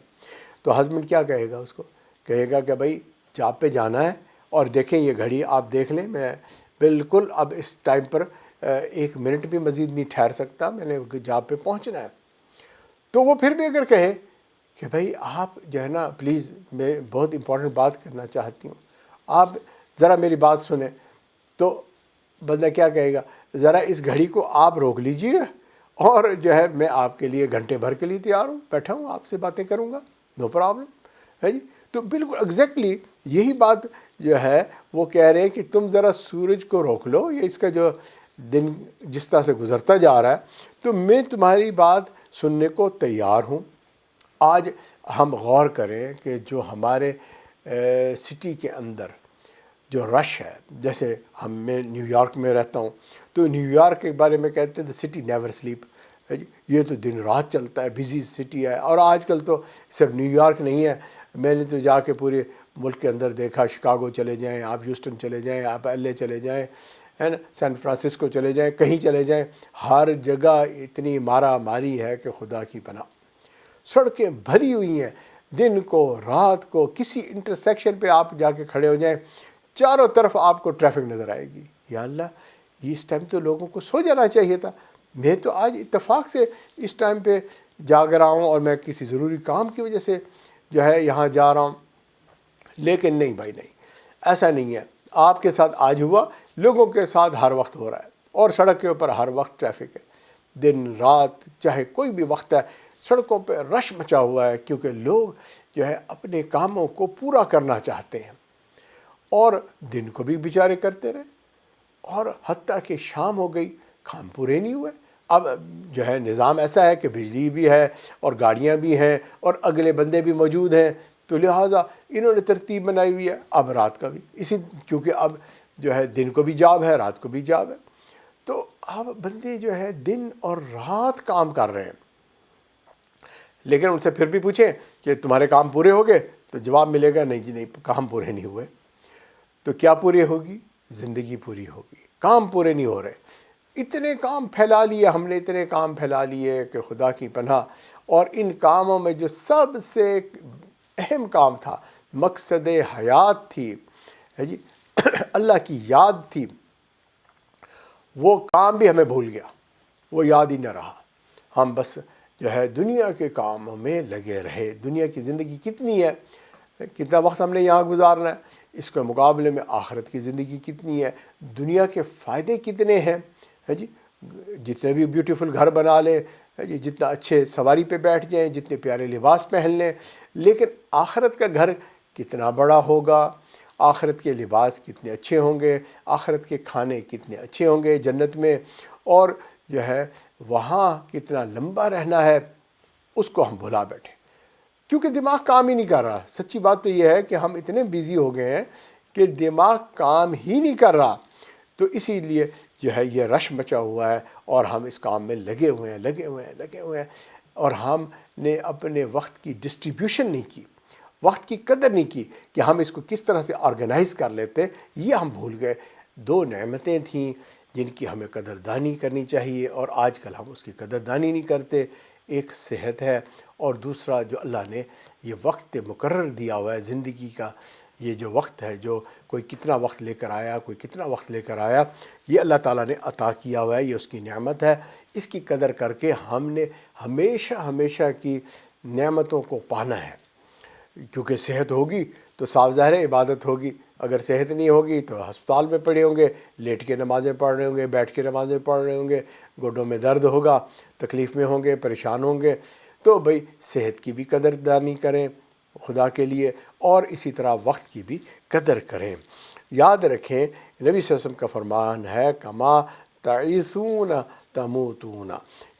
S1: تو ہسبینڈ کیا کہے گا, اس کو کہے گا کہ بھائی جاب پہ جانا ہے, اور دیکھیں یہ گھڑی آپ دیکھ لیں, میں بالکل اب اس ٹائم پر 1 منٹ بھی مزید نہیں ٹھہر سکتا, میں نے جاب پہ پہنچنا ہے. تو وہ پھر بھی اگر کہے کہ بھائی آپ جو ہے نا پلیز میں بہت امپورٹنٹ بات کرنا چاہتی ہوں, آپ ذرا میری بات سنیں, تو بندہ کیا کہے گا, ذرا اس گھڑی کو آپ روک لیجئے اور جو ہے میں آپ کے لیے گھنٹے بھر کے لیے تیار ہوں, بیٹھا ہوں, آپ سے باتیں کروں گا, نو پرابلم ہے جی. تو بالکل ایگزیکٹلی یہی بات جو ہے وہ کہہ رہے ہیں کہ تم ذرا سورج کو روک لو, یہ اس کا جو دن جس طرح سے گزرتا جا رہا ہے, تو میں تمہاری بات سننے کو تیار ہوں. آج ہم غور کریں کہ جو ہمارے سٹی کے اندر جو رش ہے, جیسے میں نیو یارک میں رہتا ہوں, تو نیو یارک کے بارے میں کہتے ہیں دا سٹی نیور سلیپ, یہ تو دن رات چلتا ہے, بزی سٹی ہے. اور آج کل تو صرف نیو یارک نہیں ہے, میں نے تو جا کے پورے ملک کے اندر دیکھا, شکاگو چلے جائیں آپ, ہیوسٹن چلے جائیں آپ, LA چلے جائیں, ہے نا, سین فرانسسکو چلے جائیں, کہیں چلے جائیں, ہر جگہ اتنی مارا ماری ہے کہ خدا کی پناہ. سڑکیں بھری ہوئی ہیں, دن کو رات کو, کسی انٹرسیکشن پہ آپ جا کے کھڑے ہو جائیں, چاروں طرف آپ کو ٹریفک نظر آئے گی. یا اللہ, یہ اس ٹائم تو لوگوں کو سو جانا چاہیے تھا. میں تو آج اتفاق سے اس ٹائم پہ جاگ رہا ہوں, اور میں کسی ضروری کام کی وجہ سے جو ہے یہاں جا رہا ہوں. لیکن نہیں بھائی, نہیں, ایسا نہیں ہے. آپ کے ساتھ آج ہوا, لوگوں کے ساتھ ہر وقت ہو رہا ہے, اور سڑک کے اوپر ہر وقت ٹریفک ہے, دن رات چاہے کوئی بھی وقت ہے, سڑکوں پہ رش مچا ہوا ہے, کیونکہ لوگ جو ہے اپنے کاموں کو پورا کرنا چاہتے ہیں, اور دن کو بھی بیچارے کرتے رہے, اور حتیٰ کہ شام ہو گئی, کام پورے نہیں ہوئے. اب جو ہے نظام ایسا ہے کہ بجلی بھی ہے اور گاڑیاں بھی ہیں اور اگلے بندے بھی موجود ہیں, تو لہٰذا انہوں نے ترتیب بنائی ہوئی ہے اب رات کا بھی, کیونکہ اب جو ہے دن کو بھی جاب ہے رات کو بھی جاب ہے. تو اب بندے جو ہے دن اور رات کام کر رہے ہیں, لیکن ان سے پھر بھی پوچھیں کہ تمہارے کام پورے ہو گئے, تو جواب ملے گا نہیں جی نہیں, کام پورے نہیں ہوئے. تو کیا پوری ہوگی؟ زندگی پوری ہوگی, کام پورے نہیں ہو رہے. اتنے کام پھیلا لیے ہم نے, اتنے کام پھیلا لیے کہ خدا کی پناہ. اور ان کاموں میں جو سب سے اہم کام تھا, مقصد حیات تھی, ہے جی, اللہ کی یاد تھی, وہ کام بھی ہمیں بھول گیا, وہ یاد ہی نہ رہا. ہم بس جو ہے دنیا کے کاموں میں لگے رہے. دنیا کی زندگی کتنی ہے, کتنا وقت ہم نے یہاں گزارنا ہے, اس کے مقابلے میں آخرت کی زندگی کتنی ہے, دنیا کے فائدے کتنے ہیں, ہے جی، جتنے بھی بیوٹیفل گھر بنا لیں، ہے جی، جتنا اچھے سواری پہ بیٹھ جائیں، جتنے پیارے لباس پہن لیں، لیکن آخرت کا گھر کتنا بڑا ہوگا، آخرت کے لباس کتنے اچھے ہوں گے، آخرت کے کھانے کتنے اچھے ہوں گے جنت میں، اور جو ہے وہاں کتنا لمبا رہنا ہے، اس کو ہم بھلا بیٹھے، کیونکہ دماغ کام ہی نہیں کر رہا۔ سچی بات تو یہ ہے کہ ہم اتنے بیزی ہو گئے ہیں کہ دماغ کام ہی نہیں کر رہا، تو اسی لیے جو ہے یہ رش مچا ہوا ہے، اور ہم اس کام میں لگے ہوئے ہیں، اور ہم نے اپنے وقت کی ڈسٹریبیوشن نہیں کی، وقت کی قدر نہیں کی کہ ہم اس کو کس طرح سے آرگنائز کر لیتے، یہ ہم بھول گئے۔ دو نعمتیں تھیں جن کی ہمیں قدردانی کرنی چاہیے، اور آج کل ہم اس کی قدردانی نہیں کرتے۔ ایک صحت ہے، اور دوسرا جو اللہ نے یہ وقت مقرر دیا ہوا ہے زندگی کا، یہ جو وقت ہے، جو کوئی کتنا وقت لے کر آیا، کوئی کتنا وقت لے کر آیا، یہ اللہ تعالیٰ نے عطا کیا ہوا ہے، یہ اس کی نعمت ہے۔ اس کی قدر کر کے ہم نے ہمیشہ کی نعمتوں کو پانا ہے، کیونکہ صحت ہوگی تو صاف ظاہر ہے عبادت ہوگی، اگر صحت نہیں ہوگی تو ہسپتال میں پڑے ہوں گے، لیٹ کے نمازیں پڑھ رہے ہوں گے، بیٹھ کے نمازیں پڑھ رہے ہوں گے، گوڈوں میں درد ہوگا، تکلیف میں ہوں گے، پریشان ہوں گے۔ تو بھئی صحت کی بھی قدردانی کریں خدا کے لیے، اور اسی طرح وقت کی بھی قدر کریں۔ یاد رکھیں نبی صلی اللہ علیہ وسلم کا فرمان ہے، کما تعیثون تموتون،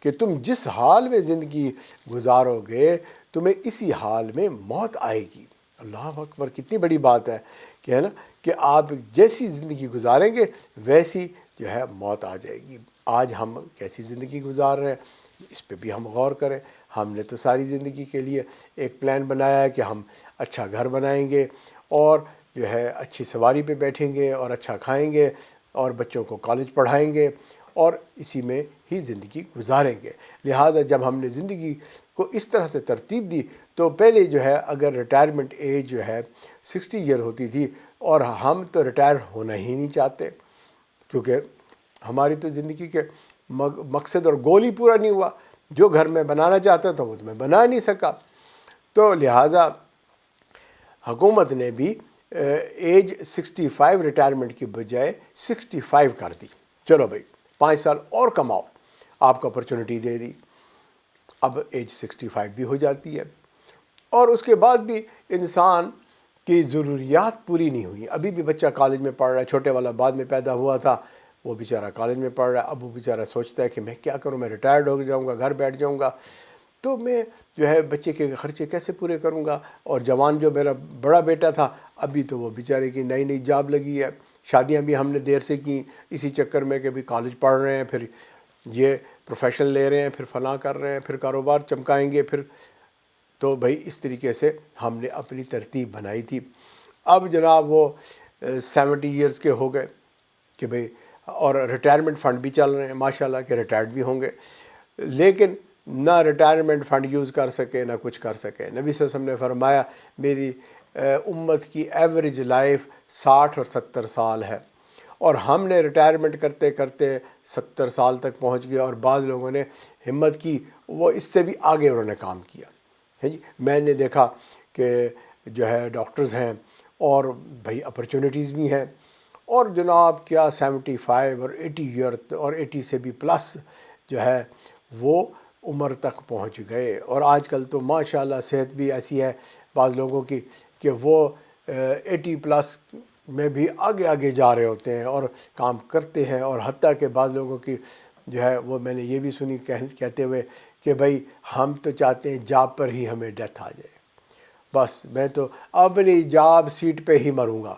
S1: کہ تم جس حال میں زندگی گزارو گے تمہیں اسی حال میں موت آئے گی۔ اللہ اکبر، کتنی بڑی بات ہے کہ ہے نا، کہ آپ جیسی زندگی گزاریں گے ویسی جو ہے موت آ جائے گی۔ آج ہم کیسی زندگی گزار رہے ہیں اس پہ بھی ہم غور کریں۔ ہم نے تو ساری زندگی کے لیے ایک پلان بنایا ہے کہ ہم اچھا گھر بنائیں گے، اور جو ہے اچھی سواری پہ بیٹھیں گے، اور اچھا کھائیں گے، اور بچوں کو کالج پڑھائیں گے، اور اسی میں ہی زندگی گزاریں گے۔ لہٰذا جب ہم نے زندگی کو اس طرح سے ترتیب دی، تو پہلے جو ہے اگر ریٹائرمنٹ ایج جو ہے 60 ایئر ہوتی تھی، اور ہم تو ریٹائر ہونا ہی نہیں چاہتے، کیونکہ ہماری تو زندگی کے مقصد اور گول ہی پورا نہیں ہوا۔ جو گھر میں بنانا چاہتا تھا وہ تو میں بنا نہیں سکا، تو لہٰذا حکومت نے بھی ایج 65 ریٹائرمنٹ کی بجائے 65 کر دی۔ چلو بھائی 5 سال اور کماؤ، آپ کو اپرچونٹی دے دی، اب ایج 65 بھی ہو جاتی ہے، اور اس کے بعد بھی انسان کی ضروریات پوری نہیں ہوئی۔ ابھی بھی بچہ کالج میں پڑھ رہا ہے، چھوٹے والا بعد میں پیدا ہوا تھا، وہ بیچارہ کالج میں پڑھ رہا ہے، اب وہ بیچارہ سوچتا ہے کہ میں کیا کروں، میں ریٹائرڈ ہو جاؤں گا، گھر بیٹھ جاؤں گا، تو میں جو ہے بچے کے خرچے کیسے پورے کروں گا؟ اور جوان جو میرا بڑا بیٹا تھا، ابھی تو وہ بیچارے کی نئی جاب لگی ہے، شادیاں بھی ہم نے دیر سے کی اسی چکر میں کہ بھی کالج پڑھ رہے ہیں، پھر یہ پروفیشن لے رہے ہیں، پھر فلاں کر رہے ہیں، پھر کاروبار چمکائیں گے، پھر تو بھائی اس طریقے سے ہم نے اپنی ترتیب بنائی تھی۔ اب جناب وہ 70 ایئرز کے ہو گئے کہ بھئی، اور ریٹائرمنٹ فنڈ بھی چل رہے ہیں ماشاءاللہ کہ ریٹائرڈ بھی ہوں گے، لیکن نہ ریٹائرمنٹ فنڈ یوز کر سکے نہ کچھ کر سکے۔ نبی صلی اللہ علیہ وسلم نے فرمایا میری امت کی ایوریج لائف 60 اور 70 سال ہے، اور ہم نے ریٹائرمنٹ کرتے کرتے 70 سال تک پہنچ گیا، اور بعض لوگوں نے ہمت کی وہ اس سے بھی آگے انہوں نے کام کیا ہے جی۔ میں نے دیکھا کہ جو ہے ڈاکٹرز ہیں، اور بھائی اپرچونیٹیز بھی ہیں، اور جناب کیا 75 اور 80 ایئر اور 80 سے بھی پلس جو ہے وہ عمر تک پہنچ گئے۔ اور آج کل تو ماشاءاللہ صحت بھی ایسی ہے بعض لوگوں کی کہ وہ 80 پلس میں بھی آگے جا رہے ہوتے ہیں اور کام کرتے ہیں، اور حتیٰ کہ بعض لوگوں کی جو ہے وہ میں نے یہ بھی سنی کہتے ہوئے کہ بھائی ہم تو چاہتے ہیں جاب پر ہی ہمیں ڈیتھ آ جائے، بس میں تو اپنی جاب سیٹ پہ ہی مروں گا۔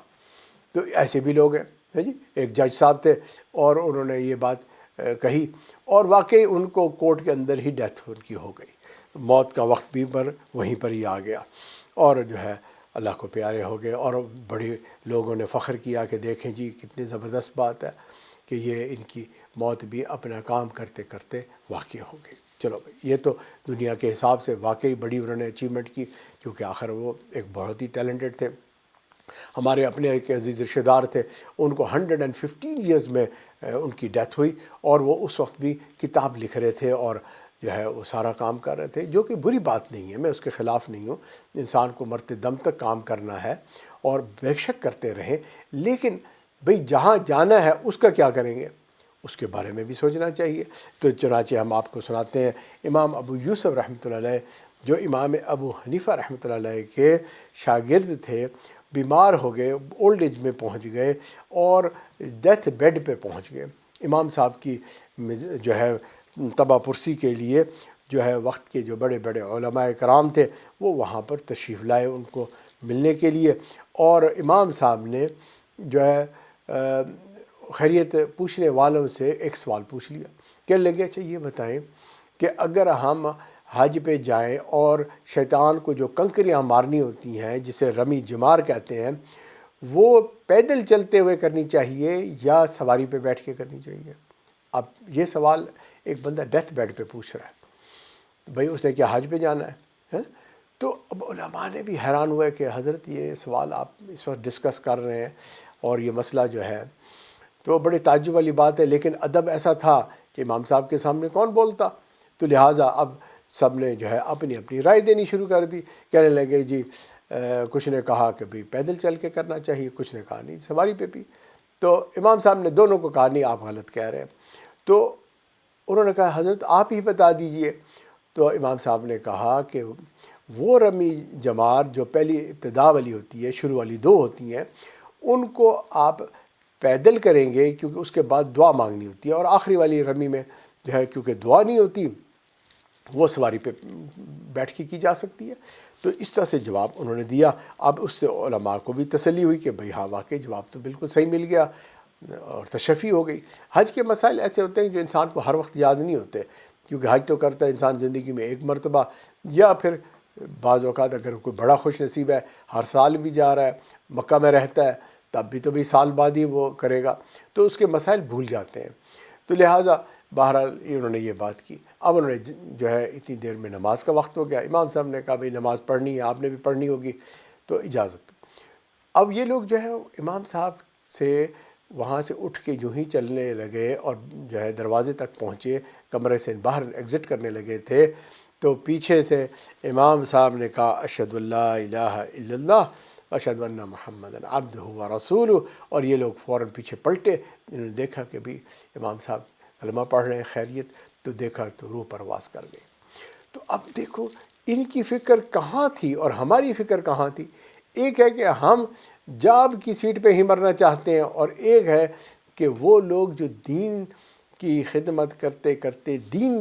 S1: تو ایسے بھی لوگ ہیں جی۔ ایک جج صاحب تھے اور انہوں نے یہ بات کہی، اور واقعی ان کو کورٹ کے اندر ہی ڈیتھ ان کی ہو گئی، موت کا وقت بھی وہیں پر ہی آ گیا، اور جو ہے اللہ کو پیارے ہو گئے۔ اور بڑے لوگوں نے فخر کیا کہ دیکھیں جی کتنی زبردست بات ہے کہ یہ ان کی موت بھی اپنا کام کرتے کرتے واقع ہو گئی۔ چلو بھائی، یہ تو دنیا کے حساب سے واقعی بڑی انہوں نے اچیومنٹ کی، کیونکہ آخر وہ ایک بہت ہی ٹیلنٹڈ تھے۔ ہمارے اپنے ایک عزیز رشتہ دار تھے، ان کو 115 ایئرز میں ان کی ڈیتھ ہوئی، اور وہ اس وقت بھی کتاب لکھ رہے تھے اور جو ہے وہ سارا کام کر رہے تھے، جو کہ بری بات نہیں ہے، میں اس کے خلاف نہیں ہوں۔ انسان کو مرتے دم تک کام کرنا ہے، اور بے شک کرتے رہیں، لیکن بھئی جہاں جانا ہے اس کا کیا کریں گے؟ اس کے بارے میں بھی سوچنا چاہیے۔ تو چنانچہ ہم آپ کو سناتے ہیں امام ابو یوسف رحمۃ اللہ علیہ، جو امام ابو حنیفہ رحمۃ اللہ علیہ کے شاگرد تھے، بیمار ہو گئے، اولڈ ایج میں پہنچ گئے اور ڈیتھ بیڈ پہ پہنچ گئے۔ امام صاحب کی جو ہے تباہ پرسی کے لیے جو ہے وقت کے جو بڑے بڑے علماء کرام تھے وہ وہاں پر تشریف لائے ان کو ملنے کے لیے، اور امام صاحب نے جو ہے خیریت پوچھنے والوں سے ایک سوال پوچھ لیا، کہنے لگے اچھا یہ بتائیں کہ اگر ہم حج پہ جائیں اور شیطان کو جو کنکریاں مارنی ہوتی ہیں جسے رمی جمار کہتے ہیں، وہ پیدل چلتے ہوئے کرنی چاہیے یا سواری پہ بیٹھ کے کرنی چاہیے؟ اب یہ سوال ایک بندہ ڈیتھ بیڈ پہ پوچھ رہا ہے، بھائی اس نے کیا حج پہ جانا ہے؟ تو اب علماء نے بھی حیران ہوئے کہ حضرت یہ سوال آپ اس وقت ڈسکس کر رہے ہیں اور یہ مسئلہ جو ہے تو بڑی تعجب والی بات ہے، لیکن ادب ایسا تھا کہ امام صاحب کے سامنے کون بولتا، تو لہٰذا اب سب نے جو ہے اپنی اپنی رائے دینی شروع کر دی، کہنے لگے جی کچھ نے کہا کہ بھئی پیدل چل کے کرنا چاہیے، کچھ نے کہا نہیں سواری پہ بھی۔ تو امام صاحب نے دونوں کو کہا نہیں آپ غلط کہہ رہے ہیں، تو انہوں نے کہا حضرت آپ ہی بتا دیجئے۔ تو امام صاحب نے کہا کہ وہ رمی جمار جو پہلی ابتدا والی ہوتی ہے، شروع والی دو ہوتی ہیں، ان کو آپ پیدل کریں گے کیونکہ اس کے بعد دعا مانگنی ہوتی ہے، اور آخری والی رمی میں جو ہے کیونکہ دعا نہیں ہوتی وہ سواری پہ بیٹھ کے کی جا سکتی ہے۔ تو اس طرح سے جواب انہوں نے دیا۔ اب اس سے علماء کو بھی تسلی ہوئی کہ بھئی ہاں واقعی جواب تو بالکل صحیح مل گیا اور تشفی ہو گئی۔ حج کے مسائل ایسے ہوتے ہیں جو انسان کو ہر وقت یاد نہیں ہوتے، کیونکہ حج تو کرتا ہے انسان زندگی میں ایک مرتبہ، یا پھر بعض اوقات اگر کوئی بڑا خوش نصیب ہے ہر سال بھی جا رہا ہے، مکہ میں رہتا ہے، تب بھی تو بھی سال بعد ہی وہ کرے گا، تو اس کے مسائل بھول جاتے ہیں۔ تو لہٰذا بہرحال انہوں نے یہ بات کی۔ اب انہوں نے جو ہے اتنی دیر میں نماز کا وقت ہو گیا، امام صاحب نے کہا بھئی نماز پڑھنی ہے، آپ نے بھی پڑھنی ہوگی تو اجازت۔ اب یہ لوگ جو ہے امام صاحب سے وہاں سے اٹھ کے جو ہی چلنے لگے اور جو ہے دروازے تک پہنچے، کمرے سے باہر ایگزٹ کرنے لگے تھے، تو پیچھے سے امام صاحب نے کہا اشہد ان لا الہ الا اللہ اشہد ان محمد عبدہ و رسولہ، اور یہ لوگ فوراً پیچھے پلٹے۔ انہوں نے دیکھا کہ بھی امام صاحب کلمہ پڑھ رہے ہیں خیریت، تو دیکھا تو روح پرواز کر گئی۔ تو اب دیکھو ان کی فکر کہاں تھی اور ہماری فکر کہاں تھی۔ ایک ہے کہ ہم جاب کی سیٹ پہ ہی مرنا چاہتے ہیں، اور ایک ہے کہ وہ لوگ جو دین کی خدمت کرتے کرتے دین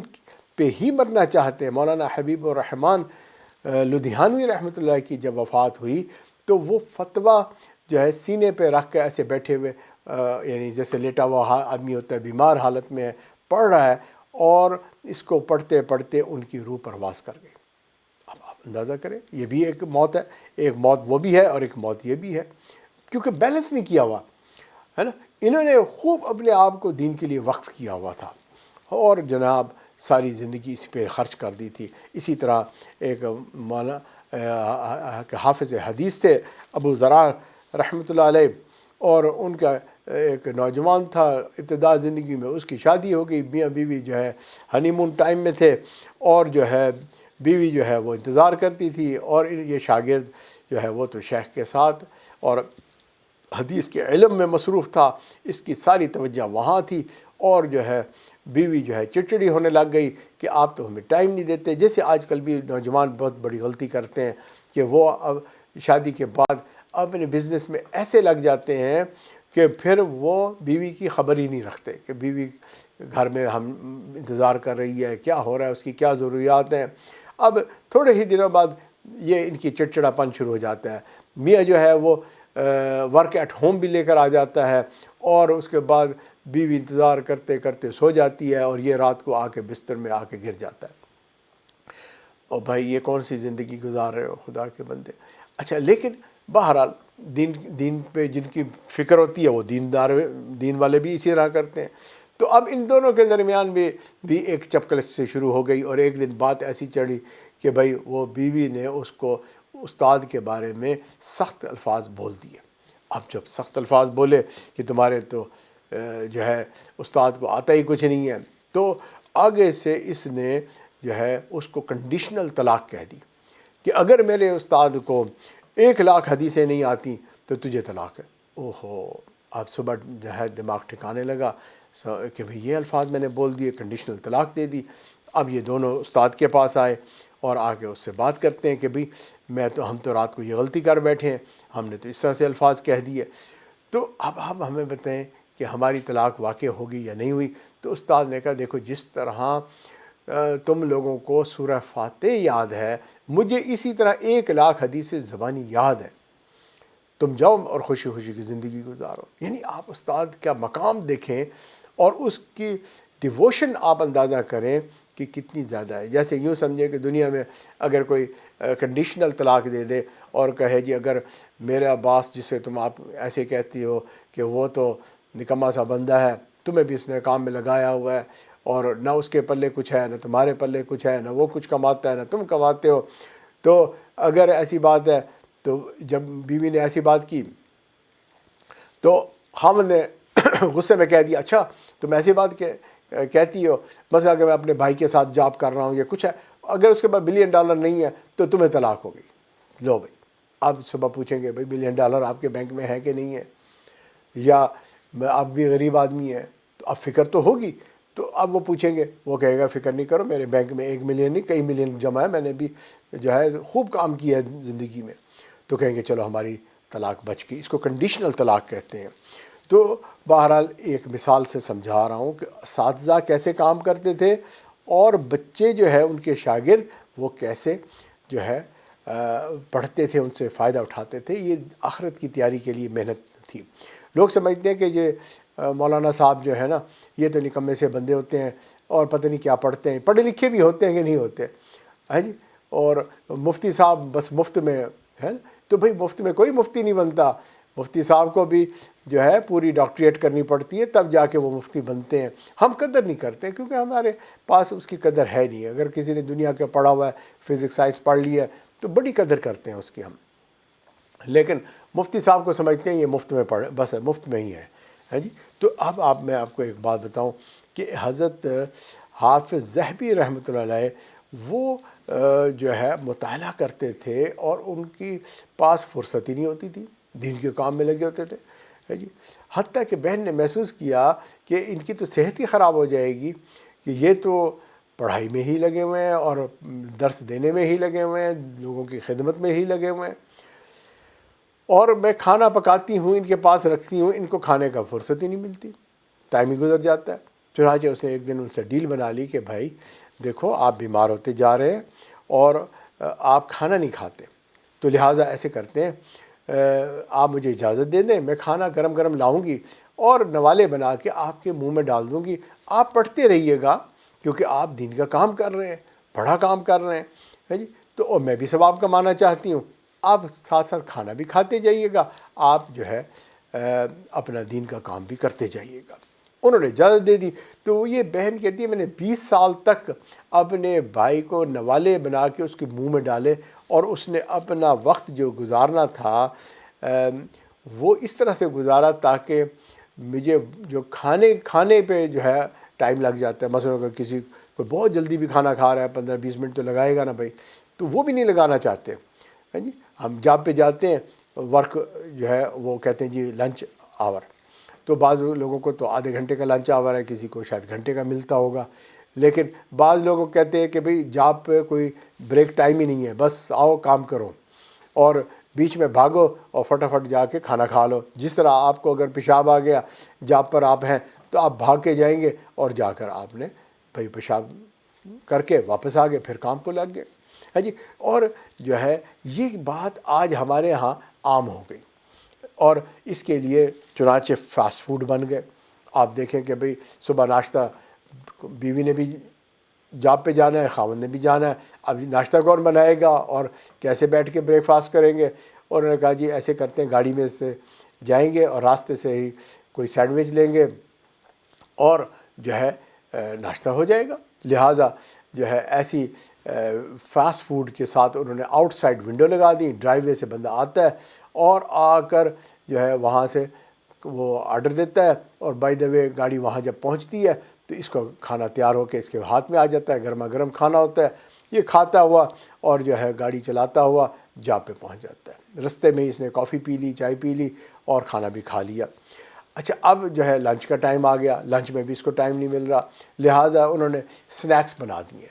S1: پہ ہی مرنا چاہتے ہیں۔ مولانا حبیب الرحمن لدھیانوی رحمۃ اللہ کی جب وفات ہوئی تو وہ فتویٰ جو ہے سینے پہ رکھ کے ایسے بیٹھے ہوئے، یعنی جیسے لیٹا ہوا آدمی ہوتا ہے بیمار حالت میں پڑھ رہا ہے، اور اس کو پڑھتے پڑھتے ان کی روح پرواز کر گئی۔ اب آپ اندازہ کریں، یہ بھی ایک موت ہے، ایک موت وہ بھی ہے اور ایک موت یہ بھی ہے، کیونکہ بیلنس نہیں کیا ہوا ہے نا۔ انہوں نے خوب اپنے آپ کو دین کے لیے وقف کیا ہوا تھا، اور جناب ساری زندگی اس پہ خرچ کر دی تھی۔ اسی طرح ایک حافظ حدیث تھے ابو ذرار رحمۃ اللہ علیہ، اور ان کا ایک نوجوان تھا ابتدا زندگی میں، اس کی شادی ہو گئی، میاں بیوی جو ہے ہنی مون ٹائم میں تھے، اور جو ہے بیوی جو ہے وہ انتظار کرتی تھی، اور یہ شاگرد جو ہے وہ تو شیخ کے ساتھ اور حدیث کے علم میں مصروف تھا، اس کی ساری توجہ وہاں تھی، اور جو ہے بیوی جو ہے چڑچڑی ہونے لگ گئی کہ آپ تو ہمیں ٹائم نہیں دیتے، جیسے آج کل بھی نوجوان بہت بڑی غلطی کرتے ہیں کہ وہ اب شادی کے بعد اپنے بزنس میں ایسے لگ جاتے ہیں کہ پھر وہ بیوی کی خبر ہی نہیں رکھتے کہ بیوی گھر میں ہم انتظار کر رہی ہے، کیا ہو رہا ہے، اس کی کیا ضروریات ہیں۔ اب تھوڑے ہی دنوں بعد یہ ان کی چڑچڑا پن شروع ہو جاتا ہے، میاں جو ہے وہ ورک ایٹ ہوم بھی لے کر آ جاتا ہے، اور اس کے بعد بیوی انتظار کرتے کرتے سو جاتی ہے، اور یہ رات کو آ کے بستر میں آ کے گر جاتا ہے۔ اور بھائی یہ کون سی زندگی گزار رہے ہو خدا کے بندے۔ اچھا لیکن بہرحال دین پہ جن کی فکر ہوتی ہے وہ دین والے بھی اسی طرح کرتے ہیں۔ تو اب ان دونوں کے درمیان بھی ایک چپکلچ سے شروع ہو گئی، اور ایک دن بات ایسی چڑھی کہ بھائی وہ بیوی نے اس کو استاد کے بارے میں سخت الفاظ بول دیے۔ اب جب سخت الفاظ بولے کہ تمہارے تو جو ہے استاد کو آتا ہی کچھ نہیں ہے، تو آگے سے اس نے جو ہے اس کو کنڈیشنل طلاق کہہ دی کہ اگر میرے استاد کو 1,00,000 حدیثیں نہیں آتی تو تجھے طلاق ہے۔ اوہو، اب صبح جو ہے دماغ ٹھکانے لگا کہ بھئی یہ الفاظ میں نے بول دیے، کنڈیشنل طلاق دے دی۔ اب یہ دونوں استاد کے پاس آئے اور آ کے اس سے بات کرتے ہیں کہ بھئی ہم تو رات کو یہ غلطی کر بیٹھے ہیں، ہم نے تو اس طرح سے الفاظ کہہ دیے، تو اب ہمیں بتائیں کہ ہماری طلاق واقع ہوگی یا نہیں ہوئی۔ تو استاد نے کہا دیکھو جس طرح تم لوگوں کو سورہ فاتح یاد ہے، مجھے اسی طرح 1,00,000 حدیث زبانی یاد ہے، تم جاؤ اور خوشی خوشی کی زندگی گزارو۔ یعنی آپ استاد کا مقام دیکھیں اور اس کی ڈیووشن آپ اندازہ کریں کہ کتنی زیادہ ہے۔ جیسے یوں سمجھے کہ دنیا میں اگر کوئی کنڈیشنل طلاق دے دے اور کہے جی اگر میرا باس جسے تم آپ ایسے کہتی ہو کہ وہ تو نکما سا بندہ ہے، تمہیں بھی اس نے کام میں لگایا ہوا ہے اور نہ اس کے پلے کچھ ہے نہ تمہارے پلے کچھ ہے، نہ وہ کچھ کماتا ہے نہ تم کماتے ہو، تو اگر ایسی بات ہے تو جب بیوی نے ایسی بات کی تو خاوند نے غصے میں کہہ دیا اچھا تم ایسی بات کہتی ہو، مثلا اگر میں اپنے بھائی کے ساتھ جاب کر رہا ہوں یا کچھ ہے، اگر اس کے پاس $1 بلین نہیں ہے تو تمہیں طلاق ہو گئی۔ لو بھائی، اب صبح پوچھیں گے بھائی $1 بلین آپ کے بینک میں ہے کہ نہیں ہے، یا آپ بھی غریب آدمی ہیں تو اب فکر تو ہوگی۔ تو اب وہ پوچھیں گے، وہ کہے گا فکر نہیں کرو، میرے بینک میں 1 ملین نہیں کئی ملین جمع ہے، میں نے بھی جو ہے خوب کام کیا ہے زندگی میں۔ تو کہیں گے چلو ہماری طلاق بچ گئی۔ اس کو کنڈیشنل طلاق کہتے ہیں۔ تو بہرحال ایک مثال سے سمجھا رہا ہوں کہ اساتذہ کیسے کام کرتے تھے اور بچے جو ہے ان کے شاگرد وہ کیسے جو ہے پڑھتے تھے، ان سے فائدہ اٹھاتے تھے۔ یہ آخرت کی تیاری کے لیے محنت تھی۔ لوگ سمجھتے ہیں کہ یہ مولانا صاحب جو ہے نا یہ تو نکمے سے بندے ہوتے ہیں اور پتہ نہیں کیا پڑھتے ہیں، پڑھے لکھے بھی ہوتے ہیں کہ نہیں ہوتے ہیں جی، اور مفتی صاحب بس مفت میں ہے نا، تو بھئی مفت میں کوئی مفتی نہیں بنتا، مفتی صاحب کو بھی جو ہے پوری ڈاکٹریٹ کرنی پڑتی ہے تب جا کے وہ مفتی بنتے ہیں۔ ہم قدر نہیں کرتے کیونکہ ہمارے پاس اس کی قدر ہے نہیں۔ اگر کسی نے دنیا کا پڑھا ہوا ہے، فزکس سائنس پڑھ لیا ہے تو بڑی قدر کرتے ہیں اس کی ہم، لیکن مفتی صاحب کو سمجھتے ہیں یہ مفت میں پڑھ بس ہے، مفت میں ہی ہے جی۔ تو اب میں آپ کو ایک بات بتاؤں کہ حضرت حافظ ذہبی رحمۃ اللہ علیہ وہ جو ہے مطالعہ کرتے تھے اور ان کی پاس فرصت ہی نہیں ہوتی تھی، دین کے کام میں لگے ہوتے تھے جی۔ حتیٰ کہ بہن نے محسوس کیا کہ ان کی تو صحت ہی خراب ہو جائے گی کہ یہ تو پڑھائی میں ہی لگے ہوئے ہیں اور درس دینے میں ہی لگے ہوئے ہیں، لوگوں کی خدمت میں ہی لگے ہوئے ہیں، اور میں کھانا پکاتی ہوں ان کے پاس رکھتی ہوں، ان کو کھانے کا فرصت ہی نہیں ملتی، ٹائم ہی گزر جاتا ہے۔ چنانچہ اس نے ایک دن ان سے ڈیل بنا لی کہ بھائی دیکھو آپ بیمار ہوتے جا رہے ہیں اور آپ کھانا نہیں کھاتے، تو لہٰذا ایسے کرتے ہیں آپ مجھے اجازت دے دیں، میں کھانا گرم گرم لاؤں گی اور نوالے بنا کے آپ کے منہ میں ڈال دوں گی، آپ پڑھتے رہیے گا کیونکہ آپ دین کا کام کر رہے ہیں، بڑا کام کر رہے ہیں جی، تو اور میں بھی ثواب کمانا چاہتی ہوں، آپ ساتھ ساتھ کھانا بھی کھاتے جائیے گا، آپ جو ہے اپنا دین کا کام بھی کرتے جائیے گا۔ انہوں نے اجازت دے دی۔ تو یہ بہن کہتی ہے میں نے 20 سال تک اپنے بھائی کو نوالے بنا کے اس کے منہ میں ڈالے، اور اس نے اپنا وقت جو گزارنا تھا وہ اس طرح سے گزارا تاکہ مجھے جو کھانے پہ جو ہے ٹائم لگ جاتا ہے، مثلا اگر کسی کو بہت جلدی بھی کھانا کھا رہا ہے 15-20 منٹ تو لگائے گا نا بھائی، تو وہ بھی نہیں لگانا چاہتے ہیں جی۔ ہم جاب پہ جاتے ہیں، ورک جو ہے وہ کہتے ہیں جی لنچ آور، تو بعض لوگوں کو تو آدھے گھنٹے کا لنچ آور ہے، کسی کو شاید گھنٹے کا ملتا ہوگا، لیکن بعض لوگ کہتے ہیں کہ بھئی جاب پہ کوئی بریک ٹائم ہی نہیں ہے، بس آؤ کام کرو اور بیچ میں بھاگو اور فٹافٹ جا کے کھانا کھا لو۔ جس طرح آپ کو اگر پیشاب آ گیا جاب پر آپ ہیں تو آپ بھاگ کے جائیں گے اور جا کر آپ نے بھئی پیشاب کر کے واپس آ گئے، پھر کام کو لگ گئے ہے جی۔ اور جو ہے یہ بات آج ہمارے ہاں عام ہو گئی، اور اس کے لیے چنانچہ فاسٹ فوڈ بن گئے۔ آپ دیکھیں کہ بھئی صبح ناشتہ بیوی نے بھی جاب پہ جانا ہے، خاوند نے بھی جانا ہے، اب ناشتہ کون بنائے گا اور کیسے بیٹھ کے بریک فاسٹ کریں گے؟ اور انہوں نے کہا جی ایسے کرتے ہیں، گاڑی میں سے جائیں گے اور راستے سے ہی کوئی سینڈوچ لیں گے اور جو ہے ناشتہ ہو جائے گا۔ لہٰذا جو ہے ایسی فاسٹ فوڈ کے ساتھ انہوں نے آؤٹ سائڈ ونڈو لگا دی، ڈرائیو وے سے بندہ آتا ہے اور آ کر جو ہے وہاں سے وہ آرڈر دیتا ہے، اور بائی دا وے گاڑی وہاں جب پہنچتی ہے تو اس کو کھانا تیار ہو کے اس کے ہاتھ میں آ جاتا ہے، گرما گرم کھانا ہوتا ہے، یہ کھاتا ہوا اور جو ہے گاڑی چلاتا ہوا جاب پہ پہنچ جاتا ہے۔ رستے میں اس نے کافی پی لی، چائے پی لی اور کھانا بھی کھا لیا۔ اچھا اب جو ہے لنچ کا ٹائم آ گیا، لنچ میں بھی اس کو ٹائم نہیں مل رہا، لہٰذا انہوں نے سنیکس بنا دیے،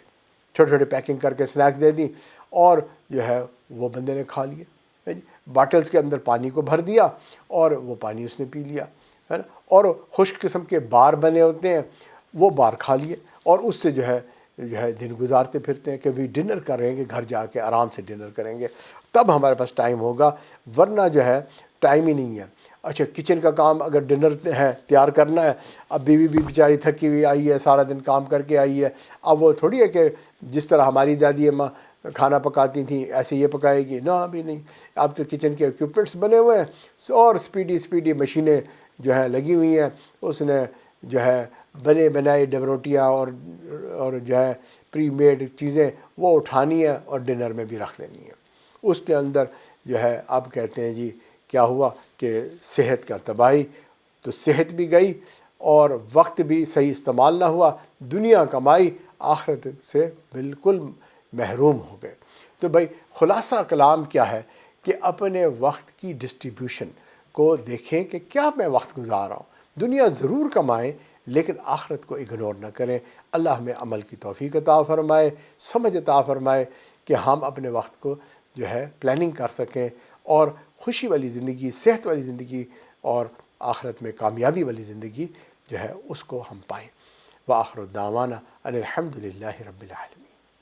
S1: چھوٹے چھوٹے پیکنگ کر کے سنیکس دے دی، اور جو ہے وہ بندے نے کھا لیے، باٹلز کے اندر پانی کو بھر دیا اور وہ پانی اس نے پی لیا، ہے نا، اور خشک قسم کے بار بنے ہوتے ہیں وہ بار کھا لیے، اور اس سے جو ہے دن گزارتے پھرتے ہیں کہ بھی ڈنر کریں گے، گھر جا کے آرام سے ڈنر کریں گے، تب ہمارے پاس ٹائم ہوگا، ورنہ جو ہے ٹائم ہی نہیں ہے۔ اچھا کچن کا کام اگر ڈنر ہے تیار کرنا ہے، اب بیوی بھی بیچاری تھکی ہوئی آئی ہے، سارا دن کام کر کے آئی ہے، اب وہ تھوڑی ہے کہ جس طرح ہماری دادی اماں کھانا پکاتی تھیں ایسے یہ پکائے گی، نہ ابھی نہیں، اب تو کچن کے ایکوپمنٹس بنے ہوئے ہیں اور اسپیڈی مشینیں جو ہے لگی ہوئی ہیں، اس نے جو ہے بنے بنائی ڈبروٹیاں اور جو ہے پری میڈ چیزیں وہ اٹھانی ہے اور ڈنر میں بھی رکھ دینی ہے۔ اس کے اندر جو ہے اب کہتے ہیں جی کیا ہوا کہ صحت کا تباہی، تو صحت بھی گئی اور وقت بھی صحیح استعمال نہ ہوا، دنیا کمائی، آخرت سے بالکل محروم ہو گئے۔ تو بھائی خلاصہ کلام کیا ہے کہ اپنے وقت کی ڈسٹریبیوشن کو دیکھیں کہ کیا میں وقت گزار رہا ہوں، دنیا ضرور کمائیں لیکن آخرت کو اگنور نہ کریں۔ اللہ ہمیں عمل کی توفیق عطا فرمائے، سمجھ عطا فرمائے کہ ہم اپنے وقت کو جو ہے پلاننگ کر سکیں اور خوشی والی زندگی، صحت والی زندگی اور آخرت میں کامیابی والی زندگی جو ہے اس کو ہم پائیں۔ وآخر دعوانا ان الحمد للہ رب العالمین۔